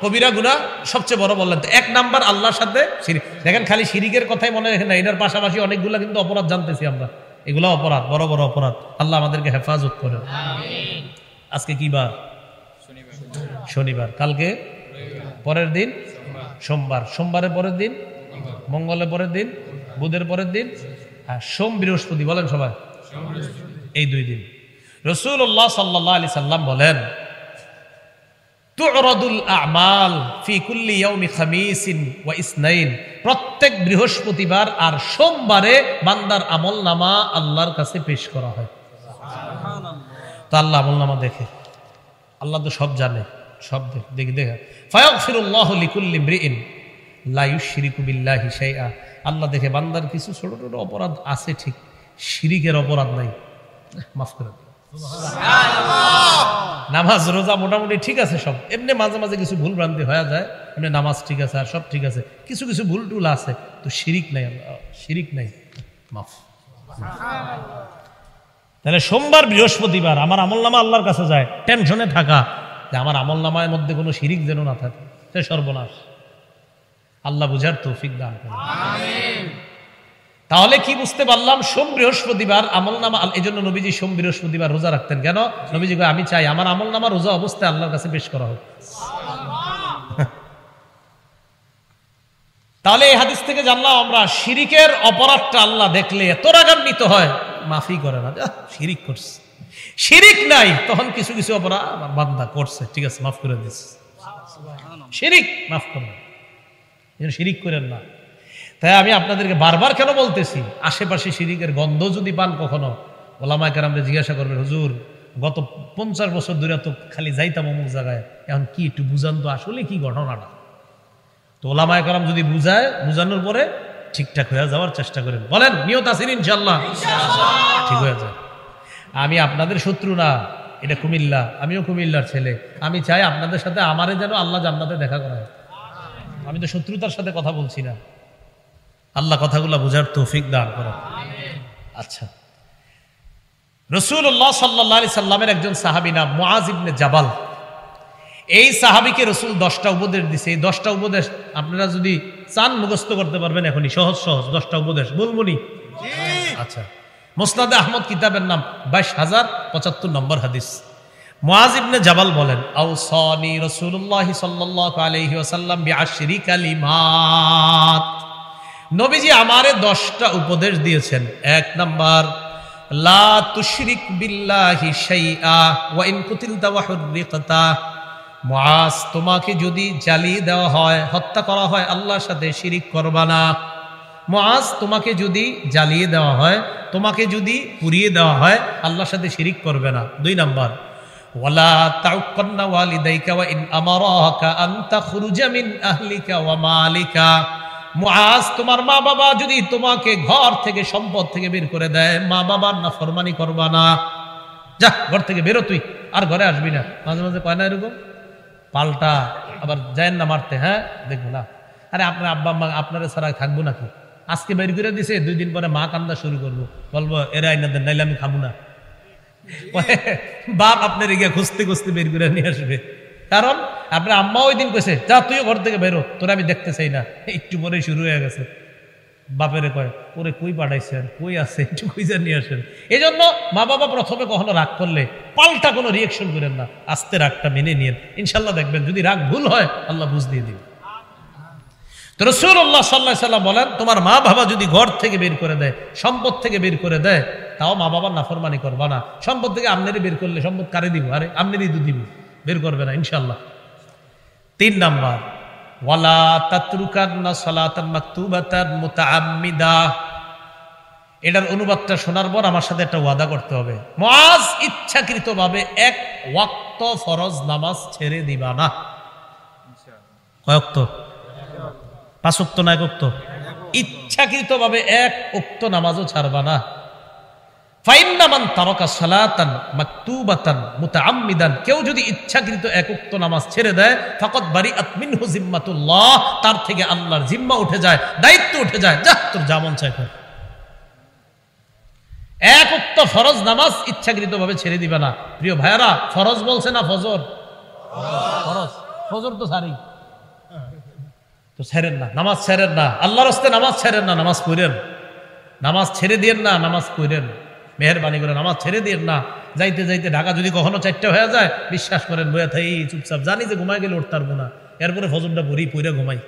কবিরা গুনাহ সবচেয়ে বড় বললেন। ১ নাম্বার আল্লাহর সাথে শিরিক। দেখেন, খালি শিরিকের কথাই মনে রাখেন না, এটার পাশাপাশি অনেকগুলো কিন্তু অপরাধ জানতেছি আমরা, এগুলো অপরাধ, বড় বড় অপরাধ। আল্লাহ আমাদেরকে হেফাজত করেন। আজকে কি বার? শনিবার। কালকে পরের দিন সোমবার, সোমবারের পরের দিন মঙ্গলের পরের দিন, বুধের পরের দিন, সোম বৃহস্পতি। বলেন সবাই, এই 2 দিন। রাসূলুল্লাহ সাল্লাল্লাহু আলাইহি সাল্লাম বলেন, তু'রাদুল আ'মাল ফি কুল্লি ইয়াউমি খামিসিন ওয়া ইসনাইন, প্রত্যেক বৃহস্পতিবার আর সোমবারে বান্দার আমলনামা আল্লাহর কাছে পেশ করা হয়। তো আল্লাহ আমলনামা দেখে, আল্লাহ তো সব জানে, সব দেখে ফায়াগফিরুল্লাহু লিকুল্লি ইমরিইন লা ইউশরিকু বিল্লাহি শাইআ। আল্লাহ দেখে বান্দার কিছু ছোট ছোট অপরাধ আছে ঠিক, শিরিকের অপরাধ নাই, মাফ করে দেন। নামাজ রোজা মোটামুটি ঠিক আছে সব, এমনি মাঝে মাঝে কিছু ভুল ভ্রান্তি হয়ে যায়, এমনি নামাজ ঠিক আছে আর সব ঠিক আছে, কিছু কিছু ভুল টুল আছে, তো শিরিক নাই, শিরিক নাই, মাফ। তাহলে সোমবার বৃহস্পতিবার আমার আমলনামা আল্লাহর কাছে যায়, টেনশনে থাকা যে আমার আমলনামার মধ্যে কোনো শিরিক যেন না থাকে, সে সর্বনাশ। আল্লাহ বুঝার তৌফিক দান করেন। তাহলে কি বুঝতে পারলাম? সোম বৃহস্পতিবার আমলনামা, এই জন্য নবীজি সোম বৃহস্পতিবার রোজা রাখতেন। কেন? নবীজি কয় আমি চাই আমার আমলনামা রোজা অবস্থায় আল্লাহর কাছে পেশ করা হোক। তাহলে এই হাদিস থেকে জানলাম আমরা শিরিকের অপরাধটা আল্লাহ দেখলে এত রাগান্বিত হয়, মাফি করে না, শিরিক করছে। শিরিক নাই তখন কিছু কিছু অপরাধ আমার বান্দা করছে, ঠিক আছে মাফ করে দিস, শিরিক মাফ করেন, শিরিক করেন না। তাই আমি আপনাদেরকে বারবার কেন বলতেছি, আশেপাশে শিরিকের গন্ধ যদি পান কখনো, ওলামায়ে কেরামকে জিজ্ঞাসা করবেন, হুজুর গত 50 বছর ধরে তো খালি যাইতাম অমুক জায়গায়, এখন কি একটু বুঝান তো আসলে কি ঘটনাটা। তো ওলামায়ে কেরাম যদি বুঝায়, বুঝানোর পরে ঠিকঠাক হয়ে যাওয়ার চেষ্টা করেন। বলেন নিয়ত আছেন ইনশাআল্লাহ ঠিক হয়ে যায়। আমি আপনাদের শত্রু না, এটা কুমিল্লা, আমিও কুমিল্লার ছেলে, আমি চাই আপনাদের সাথে আমারে যেন আল্লাহ জান্নাতে দেখা করায়। আমি তো শত্রুতার সাথে কথা বলছি না, আল্লাহ কথাগুলো বোঝার তৌফিক দান করেন। আচ্ছা, রাসূলুল্লাহ সাল্লাল্লাহু আলাইহি সাল্লামের একজন সাহাবী নাম মুআজ ইবনে জাবাল, এই সাহাবীকে রাসূল 10টা উপদেশ দিয়েছে। এই 10টা উপদেশ আপনারা যদি চান মুখস্থ করতে পারবেন এখনই, সহজ সহজ 10টা উপদেশ বলবো নি? আচ্ছা, মুসনাদে আহমদ কিতাবের নাম 22075 নম্বর হাদিস। মুআজ ইবনে জাবাল বলেন, আওসানি রাসূলুল্লাহ সাল্লাল্লাহু আলাইহি ওয়াসাল্লাম বিআশরি কালিমাত, নবীজি আমারে 10টা উপদেশ দিয়েছেন। 1 নাম্বার, লা তুশরিক বিল্লাহি শাইআ ওয়া ইন কুতিলতা ওয়া হুররিকতা। মুআজ, তোমাকে যদি জ্বালিয়ে দেওয়া হয়, হত্যা করা হয়, আল্লাহর সাথে শিরিক করবা না। মুআজ, তোমাকে যদি জ্বালিয়ে দেওয়া হয়, তোমাকে যদি পুড়িয়ে দেওয়া হয়, আল্লাহর সাথে শিরিক করবে না। 2 নাম্বার, ওয়ালা তাউক্কান্না ওয়ালিদাইকা ওয়া ইন আমারাকা আন তাখরুজা মিন আহলিকা ওয়া মালিকা। মুআজ, তোমার মা বাবা যদি তোমাকে ঘর থেকে সম্পদ থেকে বের করে দেয়, মা বাবার নাফরমানি করবা না। যা, ঘর থেকে বেরো তুই, আর ঘরে আসবি না। মাঝে মাঝে কয় না এরকম, পাল্টা আবার যায় না মারতে, হ্যাঁ দেখবো না, আরে আপনার আব্বা আম্মা আপনারা ছাড়া থাকবো নাকি? আজকে বের করে দিছে, 2 দিন পরে মা কান্দা শুরু করবো, বলবো এরা আইনা দেন, নাইলে আমি খাবো না। বাপ আপনার গিয়ে খুঁজতে খুঁজতে বের করে নিয়ে আসবে, কারণ আপনার আম্মা ওই দিন কইছে যা তুইও ঘর থেকে বেরো, তোরা আমি দেখতে চাই না। একটু পরে শুরু হয়ে গেছে, বাপেরে কয় ওরে কই পাঠাইছেন, কই আছে, একটু খুঁজে নিয়ে আসেন। এই জন্য মা বাবা প্রথমে কখনো রাগ করলে পাল্টা কোনো রিয়েকশন করেন না, আস্তে রাগটা মেনে নিয়েন, ইনশাল্লাহ দেখবেন যদি রাগ ভুল হয় আল্লাহ বুঝ দিয়ে দিবেন। তো রাসূলুল্লাহ সাল্লাল্লাহু আলাইহি সাল্লাম বলেন, তোমার মা বাবা যদি ঘর থেকে বের করে দেয়, সম্পদ থেকে বের করে দেয়, তাও মা বাবার নাফরমানি করবা না। সম্পদ থেকে আমনেরই বের করলে সম্পদ কারে দিব? আরে আমনেরই তো দিব, বের করবে না ইনশাআল্লাহ। 3 নাম্বার, ওয়ালা তাতরুকান্না সালাতান মাকতুবাতান মুতাআম্মিদা। এটার অনুবাদটা শোনার পর আমার সাথে একটা ওয়াদা করতে হবে, মুআজ ইচ্ছাকৃতভাবে 1 ওয়াক্ত ফরজ নামাজ ছেড়ে দিবা না। কয় ওয়াক্ত? 5 ওয়াক্ত না 1 ওয়াক্ত? ইচ্ছাকৃতভাবে 1 ওয়াক্ত নামাজও ছাড়বা না। ফাইন্না মান তারাকা সালাতান মাকতুবাতান মুতাআম্মিদান, কেউ যদি ইচ্ছাকৃত 1 ওয়াক্ত নামাজ ছেড়ে দেয়, ফাকাদ বারিআত মিনহু জিম্মাতুল্লাহ, তার থেকে আল্লাহর জিম্মা উঠে যায়, দায়িত্ব উঠে যায়, যা তোর যা মন চায় কর। 1 ওয়াক্ত ফরজ নামাজ ইচ্ছাকৃতভাবে ছেড়ে দিবে না। প্রিয় ভাইয়ারা, ফরজ বলছে না ফজর? ফরজ, ফজর তো ছাড়ি, তো ছেড়েন না, নামাজ ছেড়েন না, আল্লাহর রাস্তায় নামাজ ছেড়েন না, নামাজ পড়েন, নামাজ ছেড়ে দিয়েন না, নামাজ পড়েন, মেহেরবানি করে নামাজ ছেড়ে দিয়েন না। যাইতে যাইতে ঢাকা যদি কখনো 4টা হয়ে যায়, বিশ্বাস করেন বইয়া থাই চুপচাপ, জানি যে ঘুমাই গেলে উঠতে পারবো না, এরপরে ফজরটা পড়ে ঘুমাই।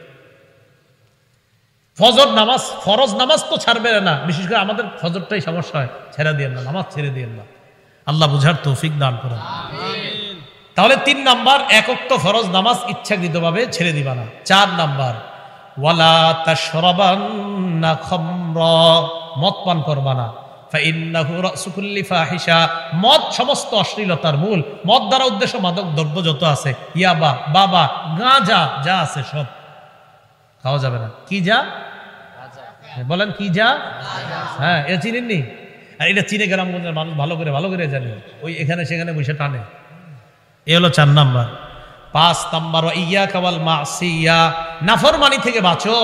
ফজর নামাজ, ফরজ নামাজ তো ছাড়বে না, বিশেষ করে আমাদের ফজরটাই সমস্যা হয়, ছেড়ে দিয়েন না, নামাজ ছেড়ে দিয়েন না। আল্লাহ বুঝার তৌফিক দান করেন। তাহলে 3 নাম্বার, 1 ওয়াক্ত ফরজ নামাজ ইচ্ছাকৃতভাবে ছেড়ে দিবা না। 4 নাম্বার, ওয়ালা তাশরাবান্না খামরা, মদ পান করবা না। ফাইন্নাহু রাসু কুল্লি ফাহিশা, মদ সমস্ত অশ্লীলতার মূল। মদ দ্বারা উদ্দেশ্য মাদক দ্রব্য যত আছে, ইয়াবা, বাবা, গাঁজা যা আছে সব খাওয়া যাবে না। কি যা বলেন? কি যা? হ্যাঁ, এটা চিনেননি? আর এটা চিনে গ্রামগঞ্জের মানুষ ভালো করে জানে, ওই এখানে সেখানে বসে টানে। এ হলো 4 নাম্বার। 5 নাম্বার, ইয়াকা ওয়াল মাসিয়া, নাফরমানি থেকে বাঁচো।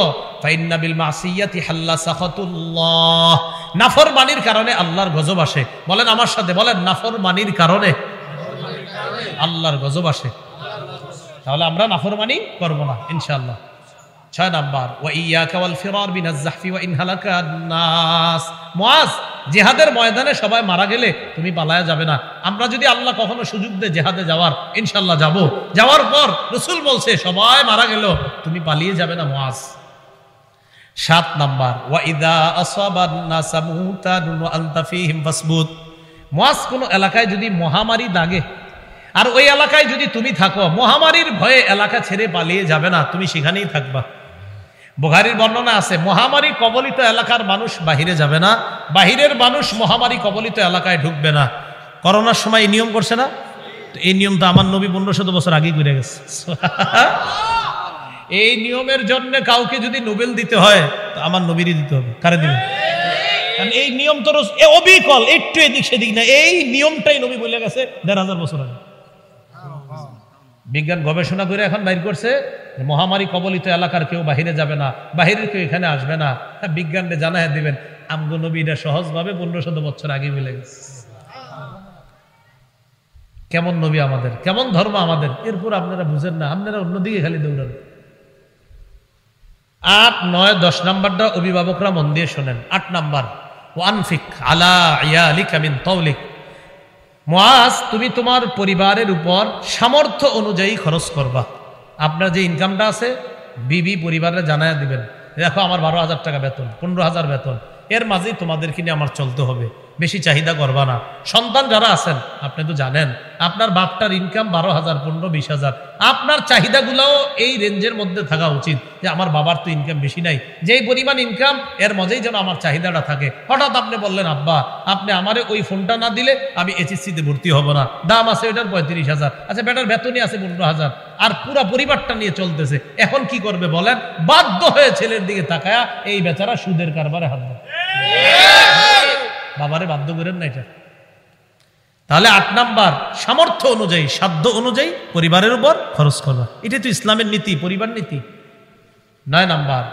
ফাইন্না বিল মাসিয়াতি হাল্লা সাখাতুল্লাহ, নাফরমানির কারণে আল্লাহর গজব আসে। বলেন আমার সাথে, বলেন নাফরমানির কারণে আল্লাহর গজব আসে। তাহলে আমরা নাফরমানি করব না ইনশাআল্লাহ। 6 নাম্বার, ওয়া ইয়াকা ওয়াল ফিরার বিনাজ জাহফি ওয়া ইন হালাকান নাস। মুআজ, জিহাদের ময়দানে সবাই মারা গেলে তুমি পালায়া যাবে না। আমরা যদি আল্লাহ কখনো সুযোগ দেয় জিহাদে যাওয়ার, ইনশাআল্লাহ যাব। যাওয়ার পর রাসূল বলছে সবাই মারা গেল, তুমি পালিয়ে যাবে না মুআজ। 7 নাম্বার, ওয়া ইযা আসাবান নাস মুতান ওয়া আনতা ফীহিম ফাসবুত। মুআজ, কোন এলাকায় যদি মহামারী দাগে আর ওই এলাকায় যদি তুমি থাকো, মহামারীর ভয়ে এলাকা ছেড়ে পালিয়ে যাবে না, তুমি সেখানেই থাকবা। বুখারীর বর্ণনা আছে, মহামারী কবলিত এলাকার মানুষ বাহিরে যাবে না, বাহিরের মানুষ মহামারী কবলিত এলাকায় ঢুকবে না। করোনার সময় এই নিয়ম করছে না? তো এই নিয়ম তো আমার নবী 1500 বছর আগেই করে গেছে। এই নিয়মের জন্য কাউকে যদি নোবেল দিতে হয় তো আমার নবীরই দিতে হবে। কারে দিবেন? কারণ এই নিয়ম তো অবিকল, একটু এদিক সেদিক না, এই নিয়মটাই নবী বলে গেছে 1500 বছর আগে। বিজ্ঞান গবেষণা করে এখন বাইর করছে মহামারী কবলিত এলাকার কেউ বাহিরে যাবে না, বাহিরের কেউ এখানে আসবে না। বিজ্ঞানকে জানায় দিবেন আমগো নবী এটা সহজভাবে 1500 বছর আগে মিলে গেছে। কেমন নবী আমাদের, কেমন ধর্ম আমাদের, এরপর আপনারা বুঝেন না, আপনারা অন্যদিকে খালি দৌড়ান। 8, 9, 10 নাম্বারটা অভিভাবকরা মন দিয়ে শোনেন। 8 নাম্বার, ওয়ানফিক আলা ইয়ালিকা মিন তাওলিক। মুআজ, তুমি তোমার পরিবারের উপর সামর্থ্য অনুযায়ী খরচ করবা। আপনার যে ইনকামটা আছে বিবি পরিবারে জানায়া দিবেন, দেখো আমার 12,000 টাকা বেতন, 15,000 বেতন, এর মাঝেই তোমাদেরকে নিয়ে আমার চলতে হবে, বেশি চাহিদা করবা না। সন্তান যারা আছেন আপনি তো জানেন আপনার বাপটার ইনকাম 12,000, 15,000, 20,000, আপনার চাহিদাগুলোও এই রেঞ্জের মধ্যে থাকা উচিত। যে আমার বাবার তো ইনকাম বেশি নাই, যেই পরিমাণ ইনকাম এর মধ্যেই যেন আমার চাহিদাটা থাকে। হঠাৎ আপনি বললেন আব্বা আপনি আমারে ওই ফোনটা না দিলে আমি এইচএসসিতে ভর্তি হব না, দাম আছে ওইটার 35,000, আচ্ছা বেটার বেতনই আছে 15,000, আর পুরা পরিবারটা নিয়ে চলতেছে, এখন কি করবে বলেন? বাধ্য হয়ে ছেলের দিকে তাকায়া এই বেচারা সুদের কারবারে হাত দেয়। বাবারে বাধ্য করেন না এটা। তাহলে 8 নাম্বার, সামর্থ্য অনুযায়ী, সাধ্য অনুযায়ী পরিবারের উপর খরচ করবা, এটাই তো ইসলামের নীতি, পরিবার নীতি। 9 নাম্বার,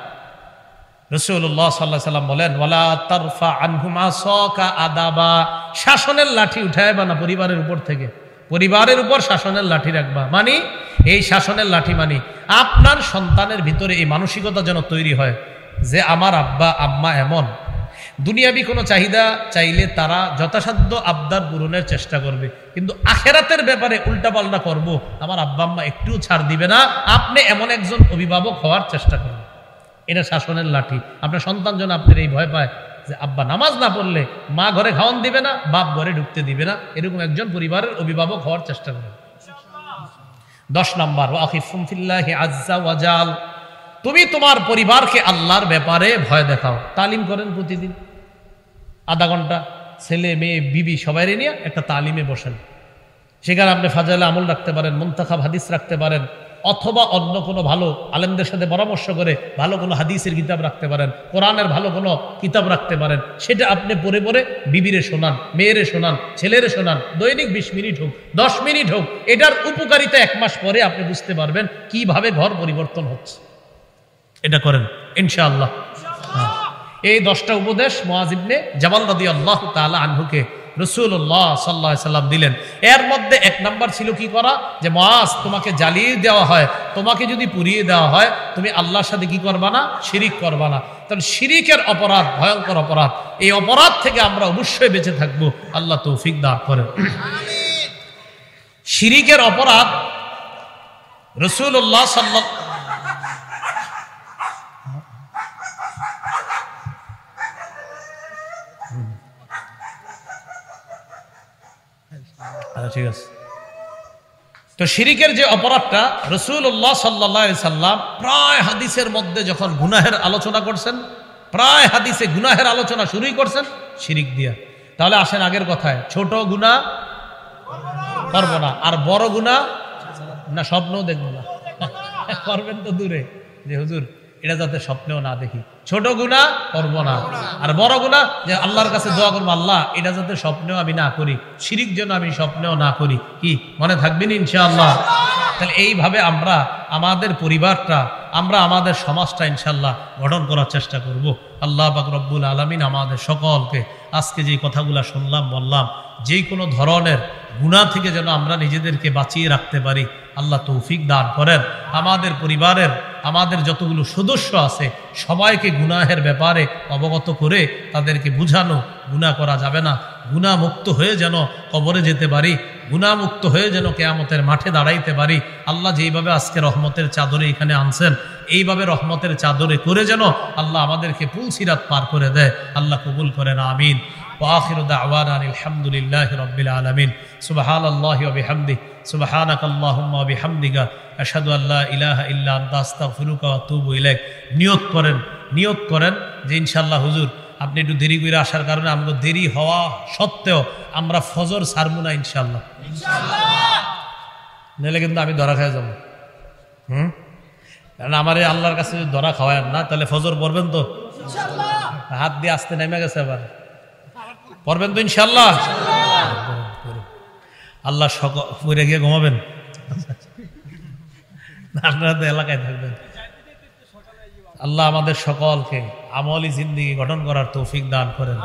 রাসূলুল্লাহ সাল্লাল্লাহু আলাইহি ওয়াসাল্লাম বলেন, ওয়ালা তারফা আনহুমা সাকা আদাবা। শাসনের লাঠি উঠায়বা না পরিবারের উপর থেকে, পরিবারের উপর শাসনের লাঠি রাখবা। মানে এই শাসনের লাঠি মানে আপনার সন্তানের ভিতরে এই মানসিকতা যেন তৈরি হয় যে আমার আব্বা আম্মা এমন, দুনিয়াবি কোনো চাহিদা চাইলে তারা যথাসাধ্য আবদার পূরণের চেষ্টা করবে, কিন্তু আখেরাতের ব্যাপারে উল্টাপাল্টা করব আমার আব্বা আম্মা একটু ছাড় দিবে না। আপনি এমন একজন অভিভাবক হওয়ার চেষ্টা করবেন, এটা শাসনের লাঠি। আপনার সন্তান যেন আপনার এই ভয় পায় যে আব্বা নামাজ না পড়লে মা ঘরে খাওয়ান দিবে না, বাপ ঘরে ঢুকতে দিবে না, এরকম একজন পরিবারের অভিভাবক হওয়ার চেষ্টা করবেন। 10 নাম্বার, ওয়াখিফুম ফিল্লাহি আযজা ওয়া জাল। তুমি তোমার পরিবারকে আল্লাহর ব্যাপারে ভয় দেখাও, তালিম করেন প্রতিদিন আধা ঘন্টা, ছেলে মেয়ে বিবি সবাই নিয়ে একটা তালিমে বসেন। সেখানে আপনি ফাজাইলে আমল রাখতে পারেন, মুনতাখাব হাদিস রাখতে পারেন, অথবা অন্য কোনো ভালো আলেমদের সাথে পরামর্শ করে ভালো কোনো হাদিসের কিতাব রাখতে পারেন, কোরআনের ভালো কোনো কিতাব রাখতে পারেন। সেটা আপনি পড়ে পড়ে বিবিরে শোনান, মেয়েরে শোনান, ছেলেরে শোনান, দৈনিক 20 মিনিট হোক, 10 মিনিট হোক। এটার উপকারিতা 1 মাস পরে আপনি বুঝতে পারবেন কিভাবে ঘর পরিবর্তন হচ্ছে। এটা করেন ইনশাআল্লাহ। এই 10টা উপদেশ মুআজ ইবনে জাবাল রাদিয়াল্লাহু তাআলা আনহুকে রাসূলুল্লাহ সাল্লাল্লাহু আলাইহি সাল্লাম দিলেন। এর মধ্যে 1 নাম্বার ছিল কি করা, যে মুআজ তোমাকে জ্বালিয়ে দেওয়া হয়, তোমাকে যদি পুড়িয়ে দেওয়া হয়, তুমি আল্লাহর সাথে কি করবা না? শিরিক করবা না। তাহলে শিরিকের অপরাধ ভয়ঙ্কর অপরাধ, এই অপরাধ থেকে আমরা অবশ্যই বেঁচে থাকবো, আল্লাহ তৌফিক দান করেন। শিরিকের অপরাধ রাসূলুল্লাহ সাল্লাল্লাহু ঠিক আছে। তো শিরিকের যে অপরাধটা রাসূলুল্লাহ সাল্লাল্লাহু আলাইহি সাল্লাম প্রায় হাদিসের মধ্যে যখন গুনাহের আলোচনা করছেন, প্রায় হাদিসে গুনাহের আলোচনা শুরুই করছেন, শিরিক দিয়া। তাহলে আসেন আগের কথায়, ছোট গুনাহ করবো না, আর বড় গুনাহ না স্বপ্নও দেখবো না। করবেন তো দূরে, যে হুজুর এটা যাতে স্বপ্নেও না দেখি। ছোট গুনাহ করবো না, আর বড় গুনাহ যে আল্লাহর কাছে দোয়া করবো, আল্লাহ এটা যাতে স্বপ্নেও আমি না করি, শিরিক যেন আমি স্বপ্নেও না করি। কি মনে থাকবেন ইনশাআল্লাহ? তাহলে এইভাবে আমরা আমাদের পরিবারটা, আমরা আমাদের সমাজটা ইনশাআল্লাহ গঠন করার চেষ্টা করব। আল্লাহ পাক রব্বুল আলামিন আমাদের সকলকে আজকে যে কথাগুলো শুনলাম বললাম, যে কোনো ধরনের গুনাহ থেকে যেন আমরা নিজেদেরকে বাঁচিয়ে রাখতে পারি, আল্লাহ তৌফিক দান করেন। আমাদের পরিবারের আমাদের যতগুলো সদস্য আছে সবাইকে গুনাহের ব্যাপারে অবগত করে তাদেরকে বুঝানো, গুনাহ করা যাবে না, গুনাহ মুক্ত হয়ে যেন কবরে যেতে পারি, গুনাহ মুক্ত হয়ে যেন কিয়ামতের মাঠে দাঁড়াইতে পারি। আল্লাহ যেইভাবে আজকে রহমতের চাদরে এখানে আনছেন, এইভাবে রহমতের চাদরে করে যেন আল্লাহ আমাদেরকে পুলসিরাত পার করে দেয়। আল্লাহ কবুল করেন, আমিন। وآخر دعوانا الحمد لله رب العالمين سبحان الله وبحمده سبحانك اللهم وبحمدك أشهد أن لا إله إلا أنت أستغفرك وأتوب إليك। নিয়ত করেন যে ইনশাআল্লাহ হুজুর আপনি একটু দেরি করে আসার কারণে আমাদের দেরি হওয়া সত্ত্বেও আমরা ফজর ছাড়বো না ইনশাআল্লাহ। নাহলে কিন্তু আমি ধরা খেয়ে যাবো। কারণ আমার এই আল্লাহর কাছে যদি ধরা খাওয়ায় না, তাহলে ফজর পড়বেন তো? হাত দিয়ে আসতে নেমে গেছে, এবার পড়বেন তো ইনশাআল্লাহ? আল্লাহ পড়ে গিয়ে ঘুমাবেন, আপনারা তো এলাকায় থাকবেন। আল্লাহ আমাদের সকলকে আমলি জিন্দেগি গঠন করার তৌফিক দান করেন।